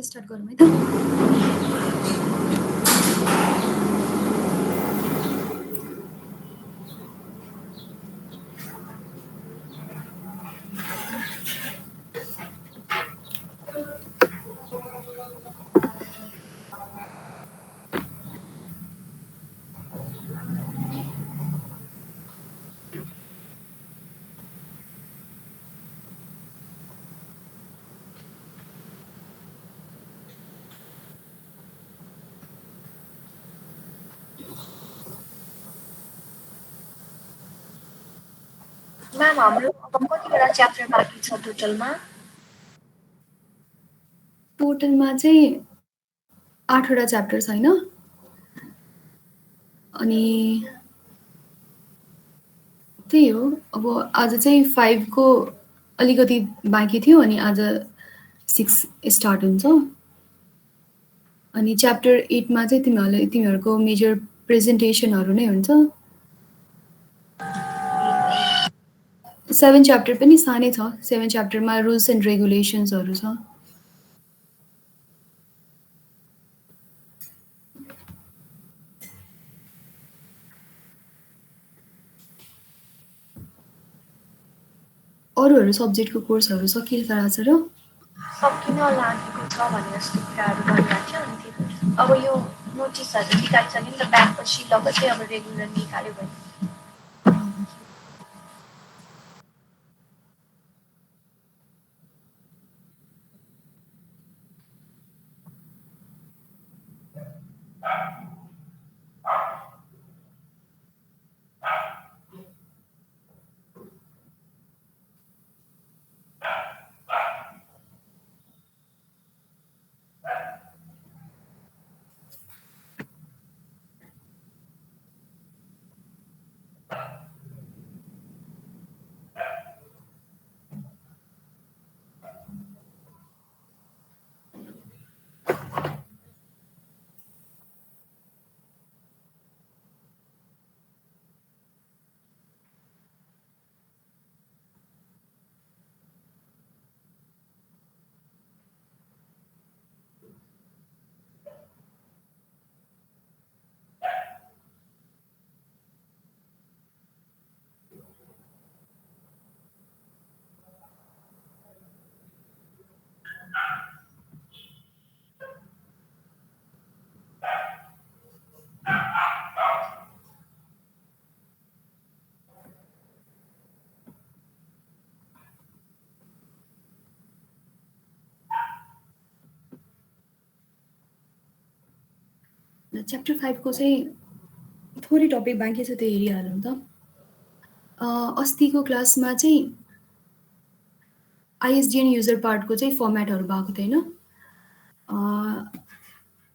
Start गरौँ है त। म्याम हाम्रो अब कतिवटा च्याप्टर बाँकी छ टोटलमा? टोटलमा चाहिँ 8वटा च्याप्टर छ हैन? अनि त्यही हो। अब आज चाहिँ 5 को अलिकति बाँकी थियो अनि आज 6 स्टार्ट हुन्छ। अनि च्याप्टर 8 मा चाहिँ तिमीहरूको मेजर प्रेजेन्टेसनहरू नै हुन्छ। 7 च्याप्टर पनि सानै छ। 7 च्याप्टरमा रुल्स एन्ड रेगुलेसन्सहरू छ। अरूहरू सब्जेक्टको कोर्सहरू सकिरहेको छ र? सकिन लागेको छ भन्ने जस्तो कुराहरू गरिरहेको थियो। अनि त्यही अब यो नोटिसहरू निकालिसक्यो नि त ब्याकपछि लगतै अब रेगुलर निकाल्यो भने। च्याप्टर 5 को चाहिँ थोरै टपिक बाँकी छ, त्यो हेरिहालौँ त। अस्तिको क्लासमा चाहिँ आइएसडिएन युजर पार्टको चाहिँ फर्मेटहरू भएको थियो हैन?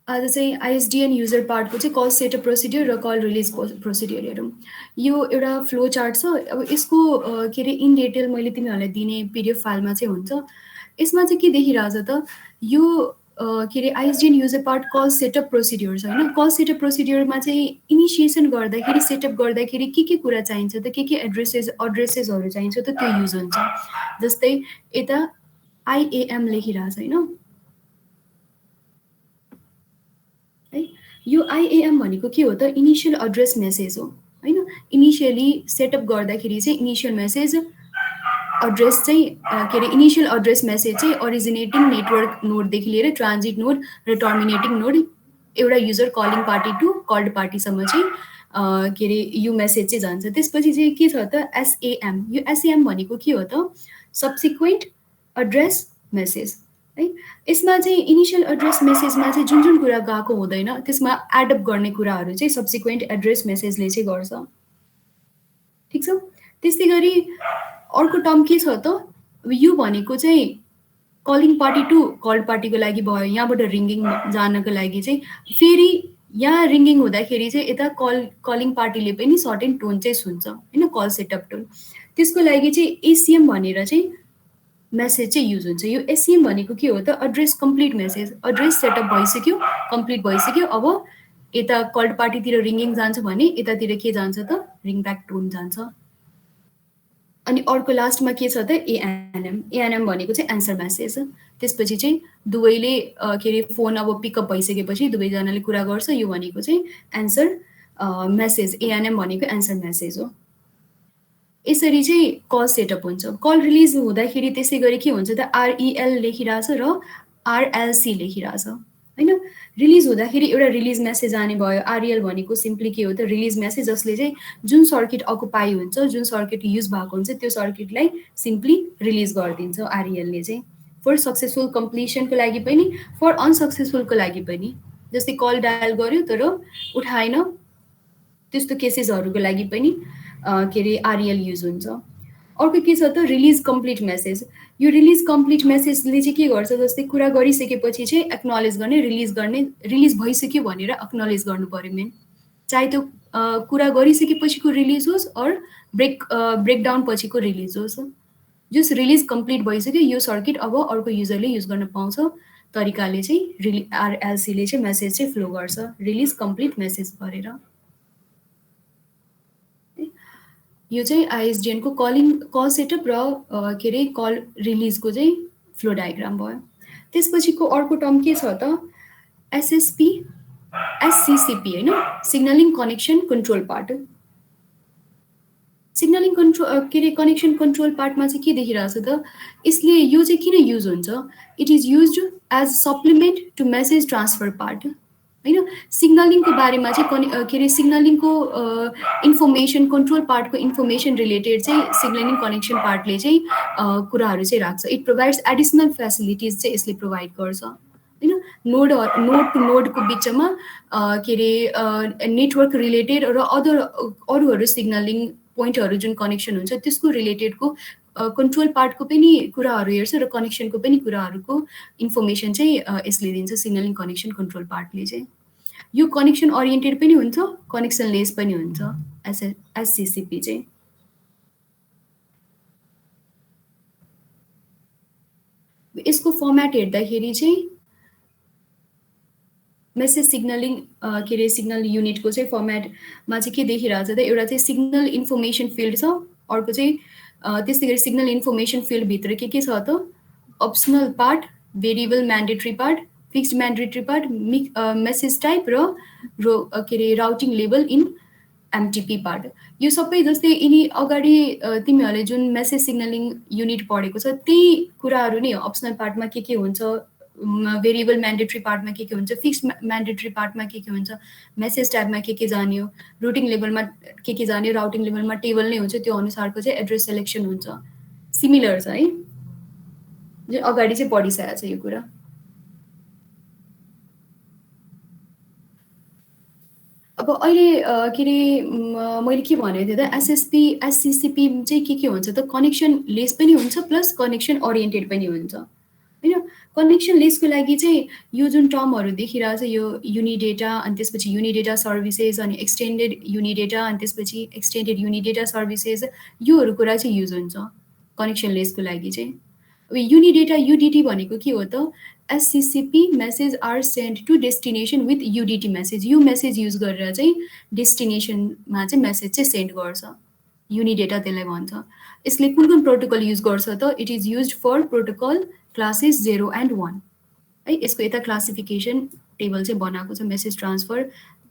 आज चाहिँ आइएसडिएन युजर पार्टको चाहिँ कल सेटअप प्रोसिड्युर र कल रिलिज प्रोसिड्युर हेरौँ। यो एउटा फ्लो चार्ट छ। अब यसको के अरे इन डिटेल मैले तिमीहरूलाई दिने पिडिएफ फाइलमा चाहिँ हुन्छ। यसमा चाहिँ के देखिरहेछ त, यो के अरे ISDN user part call setup procedure छ हैन? कल सेटअप प्रोसिड्युरमा चाहिँ इनिसिएसन गर्दाखेरि, सेटअप गर्दाखेरि के कुरा चाहिन्छ त, के एड्रेसेसहरू चाहिन्छ त, त्यो युज हुन्छ। जस्तै यता आइएएम लेखिरहेछ हैन? है, यो आइएएम भनेको के हो त, इनिसियल एड्रेस मेसेज हो हैन? इनिसियली सेटअप गर्दाखेरि चाहिँ इनिसियल मेसेज एड्रेस चाहिँ के अरे इनिसियल एड्रेस मेसेज चाहिँ ओरिजिनेटिङ नेटवर्क नोडदेखि लिएर ट्रान्जिट नोड र टर्मिनेटिङ नोड एउटा user calling party to called पार्टीसम्म चाहिँ के अरे यो मेसेज चाहिँ जान्छ। त्यसपछि चाहिँ के छ त, एसएएम। यो एसएएम भनेको के हो त, सब्सिक्वेन्ट एड्रेस मेसेज है। यसमा चाहिँ इनिसियल एड्रेस मेसेजमा चाहिँ जुन कुरा गएको हुँदैन त्यसमा एडअप गर्ने कुराहरू चाहिँ सब्सिक्वेन्ट एड्रेस मेसेजले चाहिँ गर्छ। ठिक छ? त्यस्तै गरी अर्को टर्म के छ त, यो भनेको चाहिँ कलिङ पार्टी टु कल्ड पार्टीको लागि भयो। यहाँबाट रिङ्गिङ जानको लागि चाहिँ फेरि यहाँ रिङ्गिङ हुँदाखेरि चाहिँ यता कलिङ पार्टीले पनि सर्टेन टोन चाहिँ सुन्छ हैन, कल सेटअप टोन। त्यसको लागि चाहिँ एसिएम भनेर चाहिँ मेसेज चाहिँ युज हुन्छ। यो एसिएम भनेको के हो त, address complete message. Address setup भइसक्यो, कम्प्लिट भइसक्यो, अब यता कल्ड पार्टीतिर रिङ्गिङ जान्छ भने यतातिर के जान्छ त, रिङ ब्याक टोन जान्छ। अनि अर्को लास्टमा के छ त एएनएम। एएनएम भनेको चाहिँ एन्सर मेसेज। त्यसपछि चाहिँ दुवैले के अरे फोन अब पिकअप भइसकेपछि दुवैजनाले कुरा गर्छ, यो भनेको चाहिँ एन्सर मेसेज। एएनएम भनेको एन्सर मेसेज हो। यसरी चाहिँ कल सेटअप हुन्छ। कल रिलिज हुँदाखेरि त्यसै गरी के हुन्छ त आरइएल लेखिरहेछ र आरएलसी लेखिरहेछ होइन। रिलिज हुँदाखेरि एउटा रिलिज मेसेज आने भयो। आरइएल भनेको सिम्पली के हो त रिलिज मेसेज, जसले चाहिँ जुन सर्किट अकुपाई हुन्छ, जुन सर्किट युज भएको हुन्छ त्यो सर्किटलाई सिम्पली रिलिज गरिदिन्छ आरइएलले चाहिँ, फर सक्सेसफुल कम्प्लिसनको लागि पनि, फर अनसक्सेसफुलको लागि पनि। जस्तै कल डायल गर्यो तर उठाएन, त्यस्तो केसेसहरूको लागि पनि के अरे आरइएल युज हुन्छ। अर्को के छ त रिलिज कम्प्लिट मेसेज। यो रिलिज कम्प्लिट मेसेजले चाहिँ के गर्छ, जस्तै कुरा गरिसकेपछि चाहिँ एक्नोलेज गर्ने, रिलिज भइसक्यो भनेर एक्नोलेज गर्नु पऱ्यो मेन। चाहे त्यो कुरा गरिसकेपछिको रिलिज होस् अर ब्रेकडाउन पछिको रिलिज होस्, जस रिलिज कम्प्लिट भइसक्यो यो सर्किट अब अर्को युजरले युज गर्न पाउँछ तरिकाले चाहिँ आरएलसीले चाहिँ मेसेज चाहिँ फ्लो गर्छ रिलिज कम्प्लिट मेसेज गरेर। यो चाहिँ आइएसडिएनको कल सेटअप र के अरे कल रिलिजको चाहिँ फ्लो डायग्राम भयो। त्यसपछिको अर्को टर्म के छ त एसएसपी एससिसिपी होइन, signalling connection control part. Signalling के अरे कनेक्सन कन्ट्रोल पार्टमा चाहिँ के देखिरहेछ त, यसले यो चाहिँ किन युज हुन्छ, it is use as supplement to message transfer part होइन। सिग्नलिङको बारेमा चाहिँ के अरे सिग्नलिङको इन्फर्मेसन कन्ट्रोल पार्टको इन्फर्मेसन रिलेटेड चाहिँ सिग्नलिङ कनेक्सन पार्टले चाहिँ कुराहरू चाहिँ राख्छ। इट प्रोभाइड्स एडिसनल फेसिलिटिज चाहिँ यसले प्रोभाइड गर्छ होइन। नोड टु नोडको बिचमा के अरे नेटवर्क रिलेटेड र अरूहरू सिग्नलिङ पोइन्टहरू जुन कनेक्सन हुन्छ त्यसको रिलेटेडको कन्ट्रोल पार्टको पनि कुराहरू हेर्छ र कनेक्सनको पनि कुराहरूको इन्फर्मेसन चाहिँ यसले दिन्छ, सिग्नलिङ कनेक्सन कन्ट्रोल पार्टले चाहिँ। यो कनेक्सन ओरिएन्टेड पनि हुन्छ, कनेक्सन लेस पनि हुन्छ एससिसिपी चाहिँ। यसको फर्मेट हेर्दाखेरि चाहिँ मेसेज सिग्नलिङ के अरे सिग्नल युनिटको चाहिँ फर्मेटमा चाहिँ के देखिरहेछ त, एउटा चाहिँ सिग्नल इन्फर्मेसन फिल्ड छ, अर्को चाहिँ त्यस्तै गरी सिग्नल इन्फर्मेसन फिल्डभित्र के छ त optional part, variable mandatory part, fixed mandatory part, message type र के अरे राउटिङ लेभल इन एमटिपी पार्ट। यो सबै जस्तै यिनी अगाडि तिमीहरूले जुन मेसेज सिग्नलिङ युनिट पढेको छ त्यही कुराहरू नै हो। अप्सनल पार्टमा के हुन्छ, भेरिएबल म्यान्डेटरी पार्टमा के हुन्छ, फिक्स्ड म्यान्डेटरी पार्टमा के हुन्छ, मेसेज टाइपमा के जान्यो, रुटिङ लेभलमा के जान्यो, राउटिङ लेभलमा टेबल नै हुन्छ, त्यो अनुसारको चाहिँ एड्रेस सेलेक्सन हुन्छ। सिमिलर छ है, जुन अगाडि चाहिँ पढिसकेको छ यो कुरा। अब अहिले के अरे मैले के भनेको थिएँ त एसएसपी एससिसिपी चाहिँ के हुन्छ त कनेक्सन लेस पनि हुन्छ प्लस कनेक्सन ओरिएन्टेड पनि हुन्छ होइन। कनेक्सन लेसको लागि चाहिँ यो जुन टर्महरू देखिरहेछ यो युनिडेटा, अनि त्यसपछि युनिडेटा सर्भिसेस, अनि एक्सटेन्डेड युनिडेटा, अनि त्यसपछि एक्सटेन्डेड युनिडेटा सर्भिसेस, योहरू कुरा चाहिँ युज हुन्छ कनेक्सन लेसको लागि चाहिँ। अब युनिडेटा युडिटी भनेको के हो त, SCCP message are send to destination with UDT message. यो मेसेज युज गरेर चाहिँ डेस्टिनेसनमा चाहिँ मेसेज चाहिँ सेन्ड गर्छ, युनिडेटा त्यसलाई भन्छ। यसले कुन प्रोटोकल युज गर्छ त, it is use for protocol classes 0 and 1 है। यसको यता क्लासिफिकेसन टेबल चाहिँ बनाएको छ, मेसेज ट्रान्सफर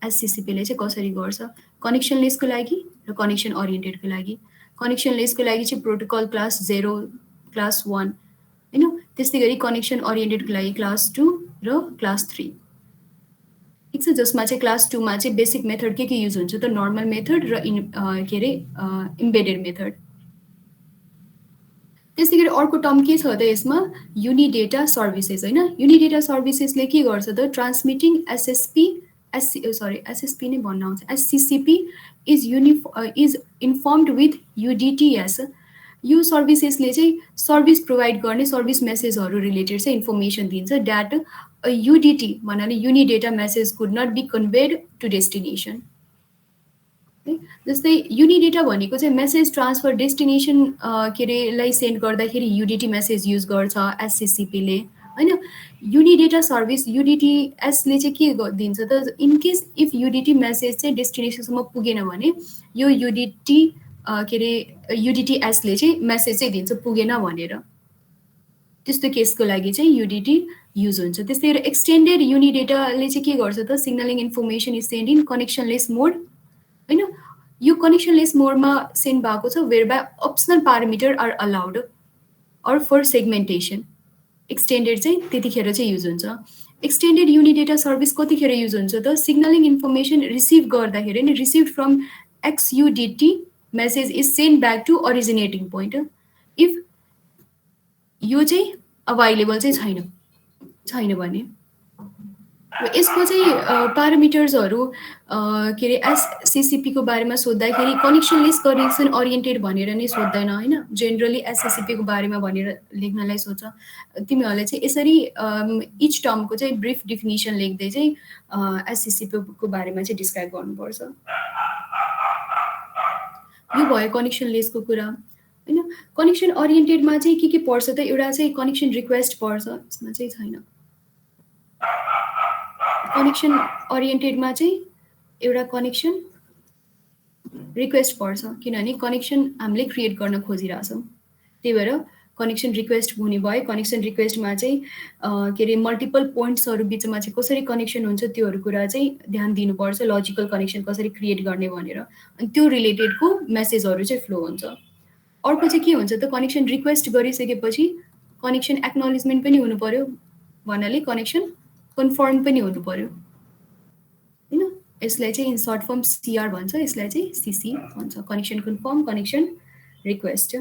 एससिसिपीले चाहिँ कसरी गर्छ कनेक्सन लेसको लागि र कनेक्सन ओरिएन्टेडको लागि। कनेक्सन लेसको लागि चाहिँ प्रोटोकल क्लास 0 क्लास 1 होइन, त्यस्तै गरी कनेक्सन ओरिएन्टेडको लागि क्लास 2 र क्लास 3 ठिक छ। जसमा चाहिँ क्लास 2मा चाहिँ बेसिक मेथड के युज हुन्छ त, नर्मल मेथड र के अरे इम्बेडेड मेथड। त्यस्तै गरी अर्को टर्म के छ त यसमा, युनिडेटा सर्भिसेस होइन। युनिडेटा सर्भिसेसले के गर्छ त, ट्रान्समिटिङ एसएसपी नै भन्न आउँछ, SCCP is informed with UDTs. यो सर्भिसेसले चाहिँ सर्भिस प्रोभाइड गर्ने सर्भिस मेसेजहरू रिलेटेड चाहिँ इन्फर्मेसन दिन्छ द्याट युडिटी भन्नाले unitdata message could not be conveyed to destination. जस्तै युनिडेटा भनेको चाहिँ मेसेज ट्रान्सफर डेस्टिनेसन के अरे लाई सेन्ड गर्दाखेरि युडिटी मेसेज युज गर्छ एससिसिपीले होइन। युनिडेटा सर्भिस युडिटिएसले चाहिँ के दिन्छ त, इनकेस इफ युडिटी मेसेज चाहिँ डेस्टिनेसनसम्म पुगेन भने यो युडिटी के अरे युडिटिएसले चाहिँ मेसेज चाहिँ दिन्छ पुगेन भनेर, त्यस्तो केसको लागि चाहिँ युडिटी युज हुन्छ। त्यस्तै गरेर एक्सटेन्डेड युनिडेटाले चाहिँ के गर्छ त, signalling information is send in connectionless mode होइन। यो कनेक्सनलेस मोडमा सेन्ड भएको छ whereby optional parameter are allowed or for segmentation. Extended चाहिँ त्यतिखेर चाहिँ युज हुन्छ। एक्सटेन्डेड युनिडेटा सर्भिस कतिखेर युज हुन्छ त, सिग्नलिङ इन्फर्मेसन रिसिभ गर्दाखेरि नि receive from XUDT message is send back to originating point. If यो चाहिँ अभाइलेबल चाहिँ छैन भने यसको चाहिँ पारामिटर्सहरू के अरे एससिसिपीको बारेमा सोद्धाखेरि कनेक्सनलेस कनेक्सन ओरिएन्टेड भनेर नै सोध्दैन होइन, जेनरली एससिसिपीको बारेमा भनेर लेख्नलाई सोध्छ। तिमीहरूले चाहिँ यसरी इच टर्मको चाहिँ ब्रिफ डिफिनिसन लेख्दै चाहिँ एससिसिपीको बारेमा चाहिँ डिस्क्राइब गर्नुपर्छ। यो भयो कनेक्सनलेसको कुरा होइन। कनेक्सन ओरिएन्टेडमा चाहिँ के पर्छ त, एउटा चाहिँ कनेक्सन रिक्वेस्ट पर्छ, यसमा चाहिँ छैन। कनेक्सन ओरिएन्टेडमा चाहिँ एउटा कनेक्सन रिक्वेस्ट पर्छ, किनभने कनेक्सन हामीले क्रिएट गर्न खोजिरहेछौँ, त्यही भएर कनेक्सन रिक्वेस्ट हुने भयो। कनेक्सन रिक्वेस्टमा चाहिँ के अरे मल्टिपल पोइन्ट्सहरू बिचमा चाहिँ कसरी कनेक्सन हुन्छ त्योहरू कुरा चाहिँ ध्यान दिनुपर्छ, लजिकल कनेक्सन कसरी क्रिएट गर्ने भनेर, अनि त्यो रिलेटेडको मेसेजहरू चाहिँ फ्लो हुन्छ। अर्को चाहिँ के हुन्छ त, कनेक्सन रिक्वेस्ट गरिसकेपछि कनेक्सन एक्नोलेजमेन्ट पनि हुनु पर्यो, भन्नाले कनेक्सन कन्फर्म पनि हुनु पर्यो होइन। यसलाई चाहिँ इन सर्ट फर्म सिआर भन्छ, यसलाई चाहिँ सिसी भन्छ, कनेक्सन कन्फर्म कनेक्सन रिक्वेस्ट।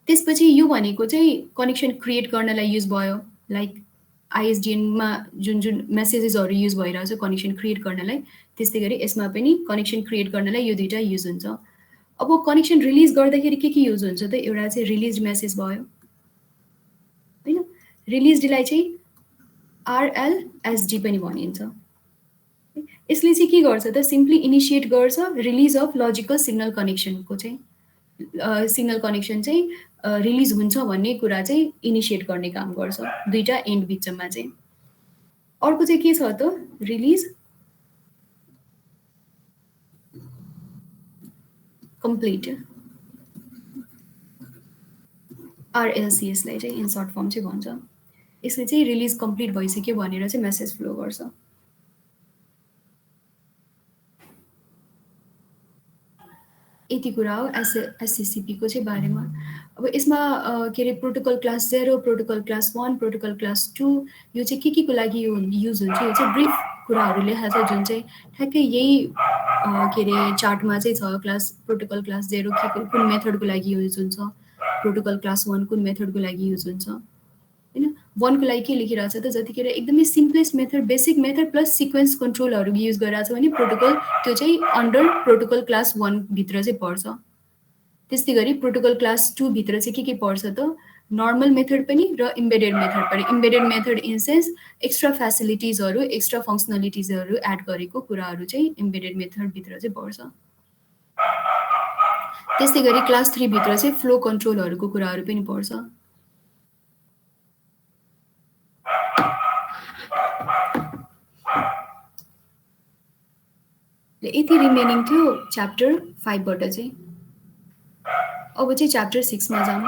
त्यसपछि यो भनेको चाहिँ कनेक्सन क्रिएट गर्नलाई युज भयो, लाइक आइएसडिएनमा जुन मेसेजेसहरू युज भइरहेछ कनेक्सन क्रिएट गर्नलाई, त्यस्तै गरी यसमा पनि कनेक्सन क्रिएट गर्नलाई यो दुईवटा युज हुन्छ। अब कनेक्सन रिलिज गर्दाखेरि के युज हुन्छ त, एउटा चाहिँ रिलिज मेसेज भयो होइन। रिलिजलाई चाहिँ आरएलएसडी पनि भनिन्छ। यसले चाहिँ के गर्छ त, सिम्पली इनिसिएट गर्छ रिलिज अफ लजिकल सिग्नल कनेक्सनको चाहिँ, सिग्नल कनेक्सन चाहिँ रिलिज हुन्छ भन्ने कुरा चाहिँ इनिसिएट गर्ने काम गर्छ दुईवटा एन्ड बिचमा चाहिँ। अर्को चाहिँ के छ त, रिलिज कम्प्लिट, आरएलसी यसलाई चाहिँ इन सर्ट फर्म चाहिँ भन्छ। यसले चाहिँ रिलिज कम्प्लिट भइसक्यो भनेर चाहिँ मेसेज फ्लो गर्छ। यति कुरा हो एससिसिपीको चाहिँ बारेमा। अब यसमा के अरे protocol class 0, protocol class 1, protocol class 2, यो चाहिँ के को लागि युज हुन्छ, यो चाहिँ ब्रिफ कुराहरू लेखाएको छ, जुन चाहिँ ठ्याक्कै यही के अरे चार्टमा चाहिँ छ। क्लास प्रोटोकल क्लास 0 कुन मेथडको लागि युज हुन्छ, प्रोटोकल क्लास 1 कुन मेथडको लागि युज हुन्छ होइन। 1 को लागि के लेखिरहेको छ त, जतिखेर एकदमै simplest method basic method plus sequence कन्ट्रोलहरू युज गरिरहेको छ भने प्रोटोकल त्यो चाहिँ अन्डर प्रोटोकल क्लास 1 भित्र चाहिँ पर्छ। त्यस्तै गरी प्रोटोकल क्लास 2 भित्र चाहिँ के पर्छ त, नर्मल मेथड पनि र इम्बेडेड मेथड पनि। Embedded method in sense extra फेसिलिटिजहरू एक्स्ट्रा फङ्सनलिटिजहरू एड गरेको कुराहरू चाहिँ इम्बेडेड मेथडभित्र चाहिँ पर्छ। त्यस्तै गरी क्लास 3 भित्र चाहिँ फ्लो कन्ट्रोलहरूको कुराहरू पनि पर्छ। यति रिमेनिङ थियो च्याप्टर 5 बाट चाहिँ। अब चाहिँ च्याप्टर 6 मा जाऊँ।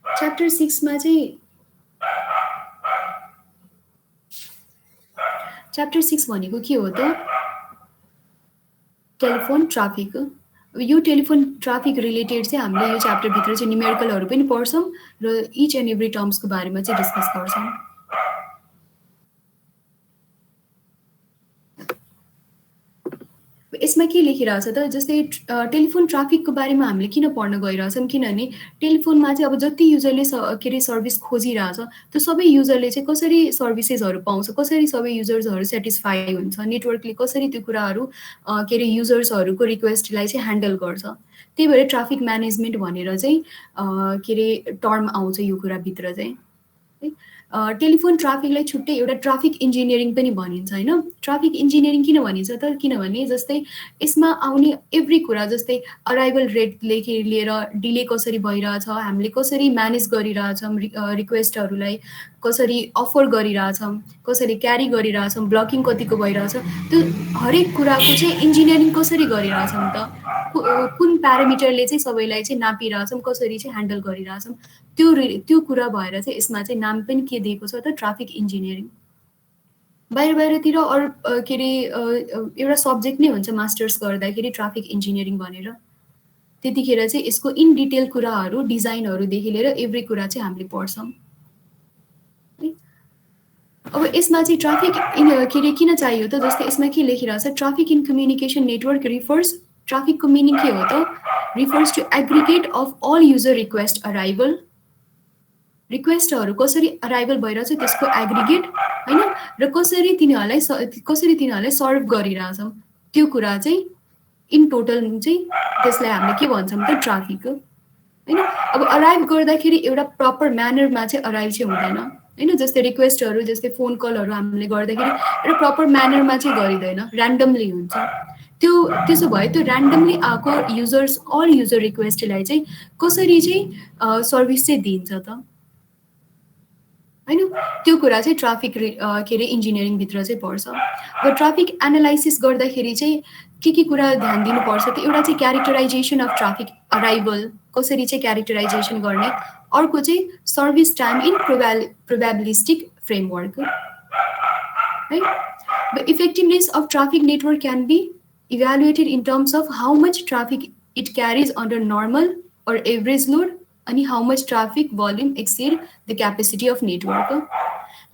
च्याप्टर 6 मा चाहिँ च्याप्टर 6 भनेको के हो त, टेलिफोन ट्राफिक। यो टेलिफोन ट्राफिक रिलेटेड चाहिँ हामीले यो च्याप्टर भित्र चाहिँ न्युमेरिकलहरू पनि पढ्छौं र इच एन्ड एभ्री टर्म्सको बारेमा चाहिँ डिस्कस गर्छौं। यसमा के लेखिरहेको छ त, जस्तै टेलिफोन ट्राफिकको बारेमा हामीले किन पढ्न गइरहेछौँ, किनभने टेलिफोनमा चाहिँ अब जति युजरले के अरे सर्भिस खोजिरहेछ त्यो सबै युजरले चाहिँ कसरी सर्भिसेसहरू पाउँछ, कसरी सबै युजर्सहरू सेटिस्फाई हुन्छ, नेटवर्कले कसरी त्यो कुराहरू के अरे युजर्सहरूको रिक्वेस्टलाई चाहिँ ह्यान्डल गर्छ। त्यही भएर ट्राफिक म्यानेजमेन्ट भनेर चाहिँ के अरे टर्म आउँछ यो कुराभित्र चाहिँ है। टेलिफोन ट्राफिकलाई छुट्टै एउटा ट्राफिक इन्जिनियरिङ पनि भनिन्छ होइन। ट्राफिक इन्जिनियरिङ किन भनिन्छ त, किनभने जस्तै यसमा आउने एभ्री कुरा, जस्तै अराइभल रेटदेखि लिएर डिले कसरी भइरहेछ, हामीले कसरी म्यानेज गरिरहेछौँ रिक्वेस्टहरूलाई, कसरी अफर गरिरहेछौँ, कसरी क्यारी गरिरहेछौँ, ब्लकिङ कतिको भइरहेछ, त्यो हरेक कुराको चाहिँ इन्जिनियरिङ कसरी गरिरहेछौँ त, कुन प्यारामिटरले चाहिँ सबैलाई चाहिँ नापिरहेछौँ, कसरी चाहिँ ह्यान्डल गरिरहेछौँ, त्यो कुरा भएर चाहिँ यसमा चाहिँ नाम पनि के दिएको छ त, ट्राफिक इन्जिनियरिङ। बाहिरतिर अरू के अरे एउटा सब्जेक्ट नै हुन्छ मास्टर्स गर्दाखेरि ट्राफिक इन्जिनियरिङ भनेर। त्यतिखेर चाहिँ यसको इन डिटेल कुराहरू, डिजाइनहरूदेखि लिएर एभ्री कुरा चाहिँ हामीले पढ्छौँ। अब यसमा चाहिँ ट्राफिक के अरे किन चाहियो त, जस्तै यसमा के लेखिरहेको छ, traffic in communication network refers, ट्राफिकको मिनिङ के हो त, refers to aggregate of all user request arrival, रिक्वेस्टहरू कसरी अराइभल भइरहेछ त्यसको एग्रिगेट होइन, र कसरी तिनीहरूलाई सर्भ गरिरहेछौँ त्यो कुरा चाहिँ इन टोटल चाहिँ त्यसलाई हामीले के भन्छौँ त, ट्राफिक होइन। अब अराइभ गर्दाखेरि एउटा प्रपर म्यानरमा चाहिँ अराइभ चाहिँ हुँदैन होइन, जस्तै रिक्वेस्टहरू, जस्तै फोन कलहरू हामीले गर्दाखेरि एउटा प्रपर म्यानरमा चाहिँ गरिँदैन, ऱ्यान्डमली हुन्छ। त्यसो भए त्यो ऱ्यान्डमली आएको अल युजर रिक्वेस्टलाई चाहिँ कसरी चाहिँ सर्भिस चाहिँ दिन्छ त होइन, त्यो कुरा चाहिँ ट्राफिक के अरे इन्जिनियरिङभित्र चाहिँ पर्छ। अब ट्राफिक एनालाइसिस गर्दाखेरि चाहिँ के कुरा ध्यान दिनुपर्छ त, एउटा चाहिँ क्यारेक्टराइजेसन अफ ट्राफिक अराइभल, कसरी चाहिँ क्यारेक्टराइजेसन गर्ने, अर्को चाहिँ service time in probabilistic framework है। The effectiveness of traffic network can be evaluated in terms of how much traffic it carries under normal or average load, अनि how much traffic volume exceed the capacity of network.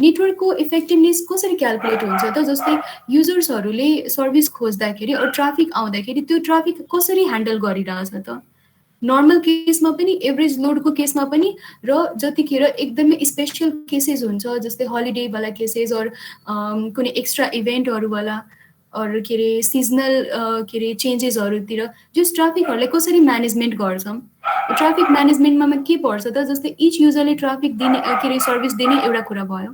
नेटवर्कको effectiveness कसरी calculate हुन्छ त, जस्तै युजर्सहरूले service खोज्दाखेरि और traffic आउँदाखेरि त्यो ट्राफिक कसरी ह्यान्डल गरिरहेछ त, नर्मल केसमा पनि, एभरेज लोडको केसमा पनि, र जतिखेर एकदमै स्पेसल केसेस हुन्छ जस्तै हलिडेवाला केसेस और कुनै एक्स्ट्रा इभेन्टहरूवाला और के अरे सिजनल के अरे चेन्जेसहरूतिर जो ट्राफिकहरूलाई कसरी म्यानेजमेन्ट गर्छौँ। ट्राफिक म्यानेजमेन्टमा के पर्छ त, जस्तै इच युजरले ट्राफिक दिने के अरे सर्भिस दिने एउटा कुरा भयो,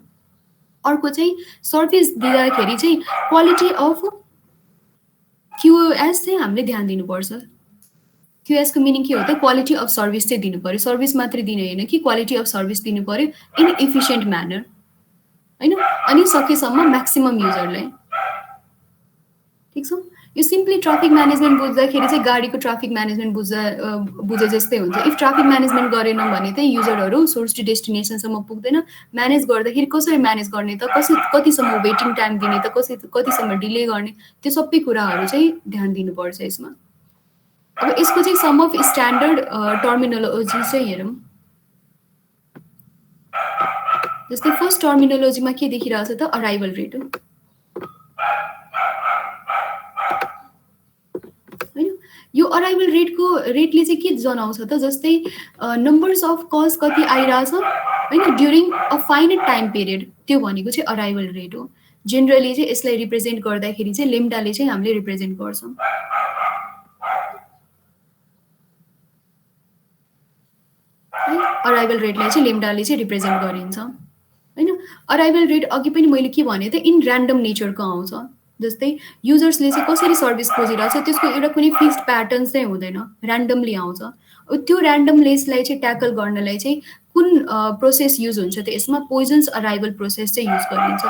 अर्को चाहिँ सर्भिस दिँदाखेरि चाहिँ क्वालिटी अफ क्युएस चाहिँ हामीले ध्यान दिनुपर्छ। क्युएसको मिनिङ के हो त, क्वालिटी अफ सर्भिस चाहिँ दिनु पऱ्यो, सर्भिस मात्रै दिने होइन कि क्वालिटी अफ सर्भिस दिनु पऱ्यो इन इफिसियन्ट म्यानर होइन, अनि सकेसम्म म्याक्सिमम युजरलाई। ठिक छ, यो सिम्पली ट्राफिक म्यानेजमेन्ट बुझ्दाखेरि चाहिँ गाडीको ट्राफिक म्यानेजमेन्ट बुझे जस्तै हुन्छ। इफ ट्राफिक म्यानेजमेन्ट गरेनौँ भने चाहिँ युजरहरू सोर्स टु डेस्टिनेसनसम्म पुग्दैन। म्यानेज गर्दाखेरि कसरी म्यानेज गर्ने त, कतिसम्म वेटिङ टाइम दिने त, कतिसम्म डिले गर्ने, त्यो सबै कुराहरू चाहिँ ध्यान दिनुपर्छ यसमा। अब यसको चाहिँ सम अफ स्ट्यान्डर्ड टर्मिनोलोजी चाहिँ हेरौँ। जस्तै फर्स्ट टर्मिनोलोजीमा के देखिरहेछ त, अराइभल रेट हो होइन। यो अराइभल रेटले चाहिँ के जनाउँछ त, जस्तै नम्बर्स अफ कल्स कति आइरहेछ होइन during a finite time period, त्यो भनेको चाहिँ अराइभल रेट हो। जेनरली चाहिँ यसलाई रिप्रेजेन्ट गर्दाखेरि चाहिँ लेम्डाले चाहिँ हामीले रिप्रेजेन्ट गर्छौँ। अराइभल रेटलाई चाहिँ लेम्डाले चाहिँ रिप्रेजेन्ट गरिन्छ होइन। अराइभल रेट अघि पनि मैले के भने त, इन ऱ्यान्डम नेचरको आउँछ। जस्तै युजर्सले चाहिँ कसरी सर्भिस खोजिरहेछ त्यसको एउटा कुनै फिक्स्ड प्याटर्न चाहिँ हुँदैन, ऱ्यान्डमली आउँछ। त्यो ऱ्यान्डमनेसलाई चाहिँ ट्याकल गर्नलाई चाहिँ कुन प्रोसेस युज हुन्छ त, यसमा पोइजन्स अराइभल प्रोसेस चाहिँ युज गरिन्छ।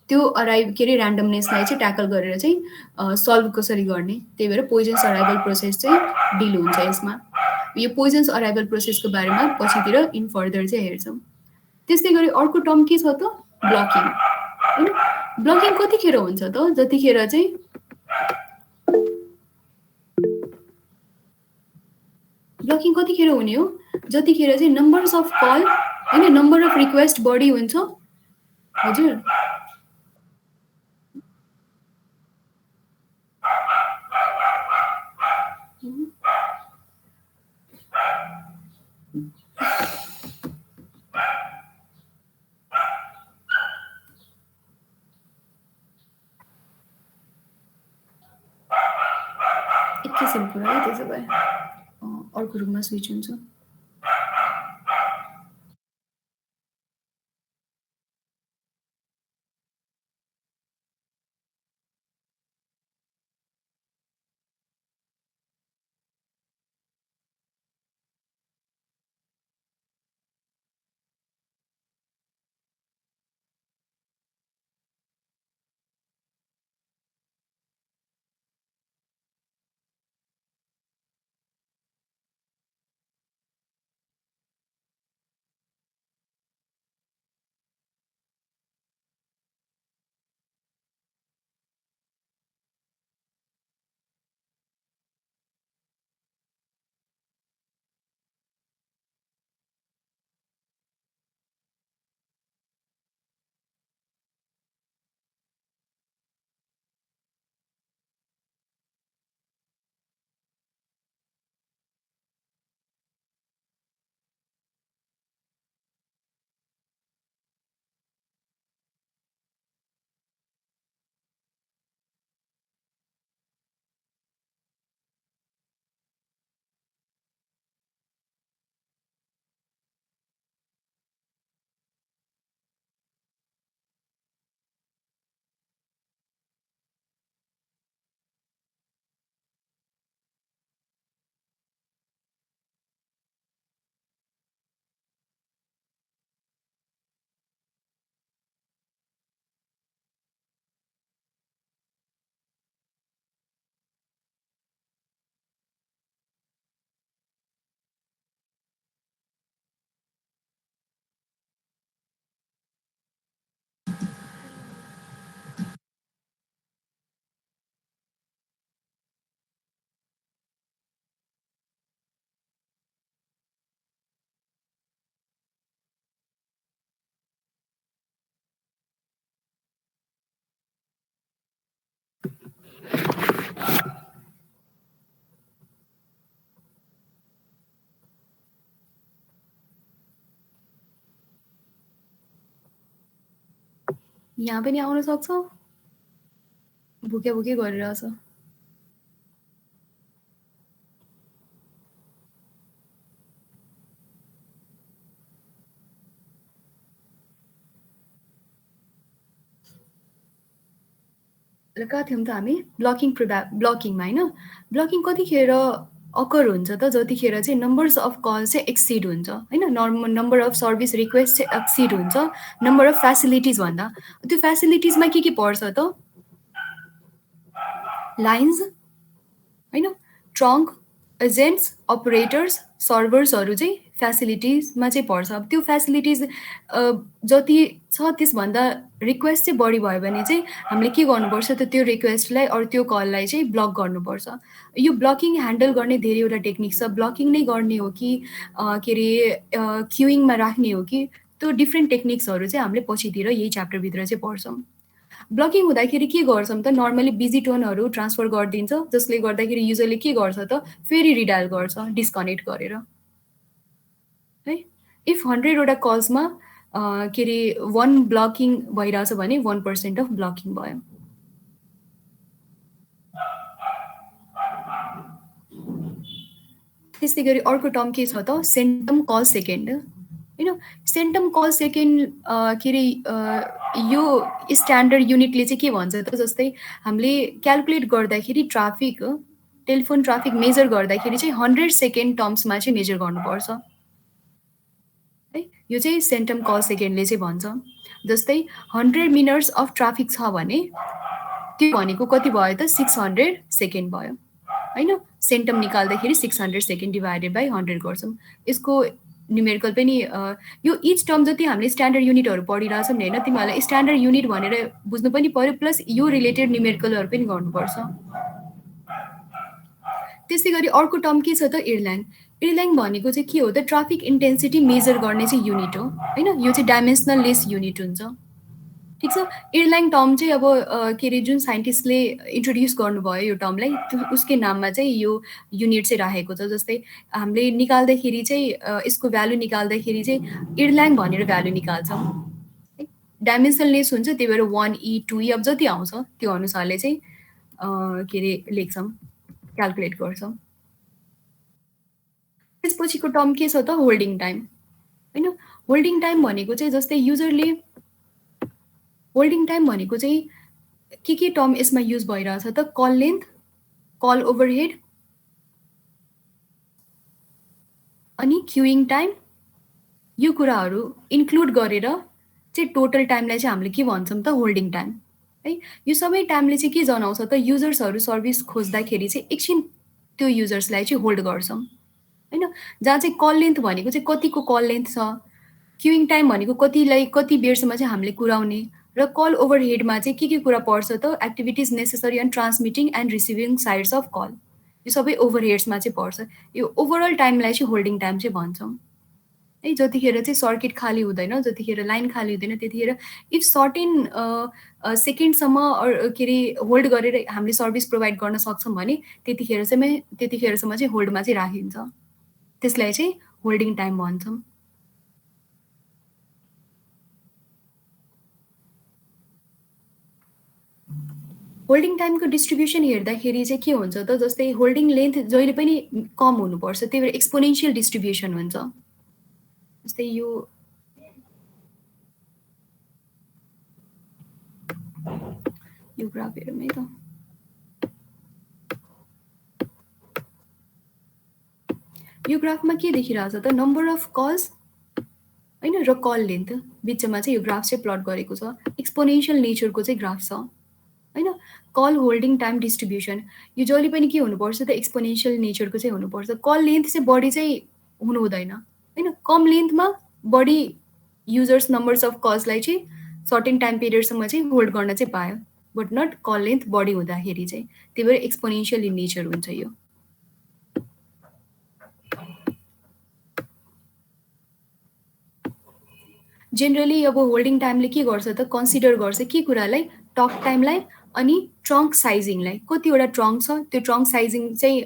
त्यो के अरे ऱ्यान्डमनेसलाई चाहिँ ट्याकल गरेर चाहिँ सल्भ कसरी गर्ने, त्यही भएर पोइजन्स अराइभल प्रोसेस चाहिँ डिल हुन्छ यसमा। यो पोइजन्स अराइभल प्रोसेसको बारेमा पछितिर इन फर्दर चाहिँ हेर्छौँ। त्यस्तै गरी अर्को टर्म के छ त, ब्लकिङ होइन। ब्लकिङ कतिखेर हुन्छ त, जतिखेर चाहिँ ब्लकिङ कतिखेर हुने हो, जतिखेर चाहिँ नम्बर्स अफ कल होइन, नम्बर अफ रिक्वेस्ट बढी हुन्छ। हजुर एकैछिन कुरा है, त्यसो भए अर्को रुममा स्विच हुन्छ। यहाँ पनि आउन सक्छ, भुके भुके गरिरहेछ। कहाँ थियौँ त हामी? ब्लकिङमा होइन? ब्लकिङ कतिखेर अकर हुन्छ त जतिखेर चाहिँ नम्बर्स अफ कल चाहिँ एक्सिड हुन्छ होइन, नम्बर अफ सर्भिस रिक्वेस्ट चाहिँ एक्सिड हुन्छ नम्बर अफ फेसिलिटिज भन्दा। त्यो फेसिलिटिजमा के पर्छ त? लाइन्स होइन, ट्रङ्क, एजेन्ट्स, अपरेटर्स, सर्भर्सहरू चाहिँ फेसिलिटिजमा चाहिँ पर्छ। अब त्यो फेसिलिटिज जति छ त्यसभन्दा रिक्वेस्ट चाहिँ बढी भयो भने चाहिँ हामीले के गर्नुपर्छ त त्यो रिक्वेस्टलाई अरू त्यो कललाई चाहिँ ब्लक गर्नुपर्छ। यो ब्लकिङ ह्यान्डल गर्ने धेरैवटा टेक्निक छ। ब्लकिङ नै गर्ने हो कि के अरे क्युइङमा राख्ने हो कि, त्यो डिफ्रेन्ट टेक्निक्सहरू चाहिँ हामीले पछितिर यही च्याप्टरभित्र चाहिँ पढ्छौँ। ब्लकिङ हुँदाखेरि के गर्छौँ त नर्मली बिजी टोनहरू ट्रान्सफर गरिदिन्छ, जसले गर्दाखेरि युजरले के गर्छ त फेरि रिडायल गर्छ डिस्कनेक्ट गरेर है। इफ 100वटा कल्समा के अरे 1 ब्लकिङ भइरहेछ भने 1% अफ ब्लकिङ भयो। त्यस्तै गरी अर्को टर्म के छ त सेन्टम कल सेकेन्ड होइन। सेन्टम कल सेकेन्ड के अरे यो स्ट्यान्डर्ड युनिटले चाहिँ के भन्छ त, जस्तै हामीले क्यालकुलेट गर्दाखेरि ट्राफिक टेलिफोन ट्राफिक मेजर गर्दाखेरि चाहिँ 100 सेकेन्ड टर्म्समा चाहिँ मेजर गर्नुपर्छ है। यो चाहिँ सेन्टम कल सेकेन्डले चाहिँ भन्छ। जस्तै 100 मिनट्स अफ ट्राफिक छ भने त्यो भनेको कति भयो त 600 सेकेन्ड भयो होइन। सेन्टम निकाल्दाखेरि 600 सेकेन्ड डिभाइडेड बाई 100 गर्छौँ। यसको न्युमेरिकल पनि यो इच टर्म जति हामीले स्ट्यान्डर्ड युनिटहरू पढिरहेछौँ नि होइन, तिमीहरूलाई स्ट्यान्डर्ड युनिट भनेर बुझ्नु पनि पऱ्यो, प्लस यो रिलेटेड न्युमेरिकलहरू पनि गर्नुपर्छ। त्यस्तै गरी अर्को टर्म के छ त एयरलाइन। एयरलाइन भनेको चाहिँ के हो त ट्राफिक इन्टेन्सिटी मेजर गर्ने चाहिँ युनिट हो होइन। यो चाहिँ डाइमेन्सनल लेस युनिट हुन्छ। ठिक छ। एयरलाइन टर्म चाहिँ अब के अरे जुन साइन्टिस्टले इन्ट्रोड्युस गर्नुभयो यो टर्मलाई उसकै नाममा चाहिँ यो युनिट चाहिँ राखेको छ। जस्तै हामीले निकाल्दाखेरि चाहिँ यसको भ्यालु निकाल्दाखेरि चाहिँ एयरलाइन भनेर भ्यालु निकाल्छौँ। डाइमेन्सनल लेस हुन्छ, त्यही भएर 1E 2E अब जति आउँछ त्यो अनुसारले चाहिँ के अरे लेख्छौँ, क्यालकुलेट गर्छौँ। त्यसपछिको टर्म के छ त होल्डिङ टाइम होइन। होल्डिङ टाइम भनेको चाहिँ जस्तै युजरले होल्डिङ टाइम भनेको चाहिँ के टर्म यसमा युज भइरहेछ त कल लेन्थ, कल ओभरहेड अनि क्युइङ टाइम, यो कुराहरू इन्क्लुड गरेर चाहिँ टोटल टाइमलाई चाहिँ हामीले के भन्छौँ त होल्डिङ टाइम है। यो सबै टाइमले चाहिँ के जनाउँछ त युजर्सहरू सर्भिस खोज्दाखेरि चाहिँ एकछिन त्यो युजर्सलाई चाहिँ होल्ड गर्छौँ होइन। जहाँ चाहिँ कल लेन्थ भनेको चाहिँ कतिको कल लेन्थ छ, क्युइङ टाइम भनेको कतिलाई कति बेरसम्म चाहिँ हामीले कुराउने, र कल ओभरहेडमा चाहिँ के कुरा पर्छ त activities necessary and transmitting and receiving sides of call, यो सबै ओभरहेड्समा चाहिँ पर्छ। यो ओभरअल टाइमलाई चाहिँ होल्डिङ टाइम चाहिँ भन्छौँ है। जतिखेर चाहिँ सर्किट खाली हुँदैन, जतिखेर लाइन खाली हुँदैन, त्यतिखेर इफ सर्टेन सेकेन्डसम्म के अरे होल्ड गरेर हामीले सर्भिस प्रोभाइड गर्न सक्छौँ भने त्यतिखेरसम्म चाहिँ होल्डमा चाहिँ राखिन्छ। त्यसलाई चाहिँ होल्डिङ टाइम भन्छौँ। होल्डिङ टाइमको डिस्ट्रिब्युसन हेर्दाखेरि चाहिँ के हुन्छ त जस्तै होल्डिङ लेन्थ जहिले पनि कम हुनुपर्छ, त्यही भएर एक्सपोनेन्सियल डिस्ट्रिब्युसन हुन्छ। जस्तै यो ग्राफ हेरौँ है त। यो ग्राफमा के देखिरहेछ त नम्बर अफ कल्स होइन र कल लेन्थ बिचमा चाहिँ यो ग्राफ चाहिँ प्लट गरेको छ। एक्सपोनेन्सियल नेचरको चाहिँ ग्राफ छ होइन। कल होल्डिङ टाइम डिस्ट्रिब्युसन यो जहिले पनि के हुनुपर्छ त एक्सपोनेन्सियल नेचरको चाहिँ हुनुपर्छ। कल लेन्थ चाहिँ बढी चाहिँ हुनु हुँदैन होइन। कम लेन्थमा बढी युजर्स नम्बर्स अफ कल्सलाई चाहिँ सर्टेन टाइम पिरियडसम्म चाहिँ होल्ड गर्न चाहिँ पायो, बट नट कल लेन्थ बढी हुँदाखेरि चाहिँ, त्यही भएर एक्सपोनेन्सियल इन नेचर हुन्छ यो। जेनरली अब होल्डिङ टाइमले के गर्छ त कन्सिडर गर्छ के कुरालाई, टक टाइमलाई अनि ट्रङ्क साइजिङलाई कतिवटा ट्रङ्क छ त्यो ट्रङ्क साइजिङ चाहिँ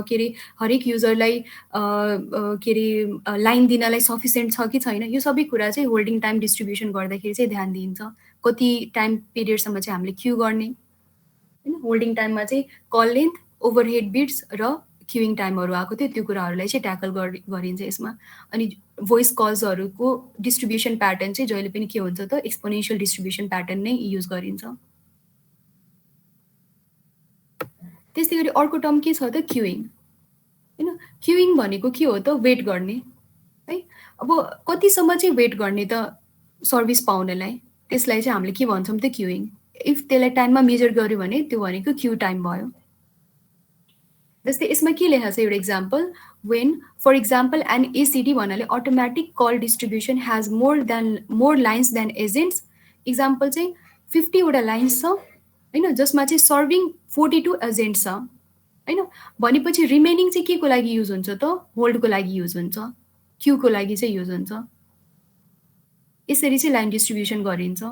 के अरे हरेक युजरलाई के अरे लाइन दिनलाई सफिसियन्ट छ कि छैन यो सबै कुरा चाहिँ होल्डिङ टाइम डिस्ट्रिब्युसन गर्दाखेरि चाहिँ ध्यान दिइन्छ कति टाइम पिरियडसम्म चाहिँ हामीले क्यु गर्ने होइन होल्डिङ टाइममा चाहिँ कल लेन्थ ओभरहेड बिट्स र क्युइङ टाइमहरू आएको थियो त्यो कुराहरूलाई चाहिँ ट्याकल गरिन्छ यसमा अनि भोइस कल्सहरूको डिस्ट्रिब्युसन प्याटर्न चाहिँ जहिले पनि के हुन्छ त एक्सपोनेन्सियल डिस्ट्रिब्युसन प्याटर्न नै युज गरिन्छ त्यस्तै गरी अर्को टर्म के छ त क्युइङ होइन क्युइङ भनेको के हो त वेट गर्ने है अब कतिसम्म चाहिँ वेट गर्ने त सर्भिस पाउनलाई त्यसलाई चाहिँ हामीले के भन्छौँ त क्युइङ इफ त्यसलाई टाइममा मेजर गर्यो भने त्यो भनेको क्यु टाइम भयो जस्तै यसमा के लेखा छ एउटा example when for example an ACD भन्नाले automatic call distribution has more lines than agents example चाहिँ 50वटा लाइन्स छ होइन जसमा चाहिँ सर्भिङ 42 एजेन्ट छ होइन भनेपछि रिमेनिङ चाहिँ के को लागि युज हुन्छ त होल्डको लागि युज हुन्छ क्युको लागि चाहिँ युज हुन्छ यसरी चाहिँ लाइन डिस्ट्रिब्युसन गरिन्छ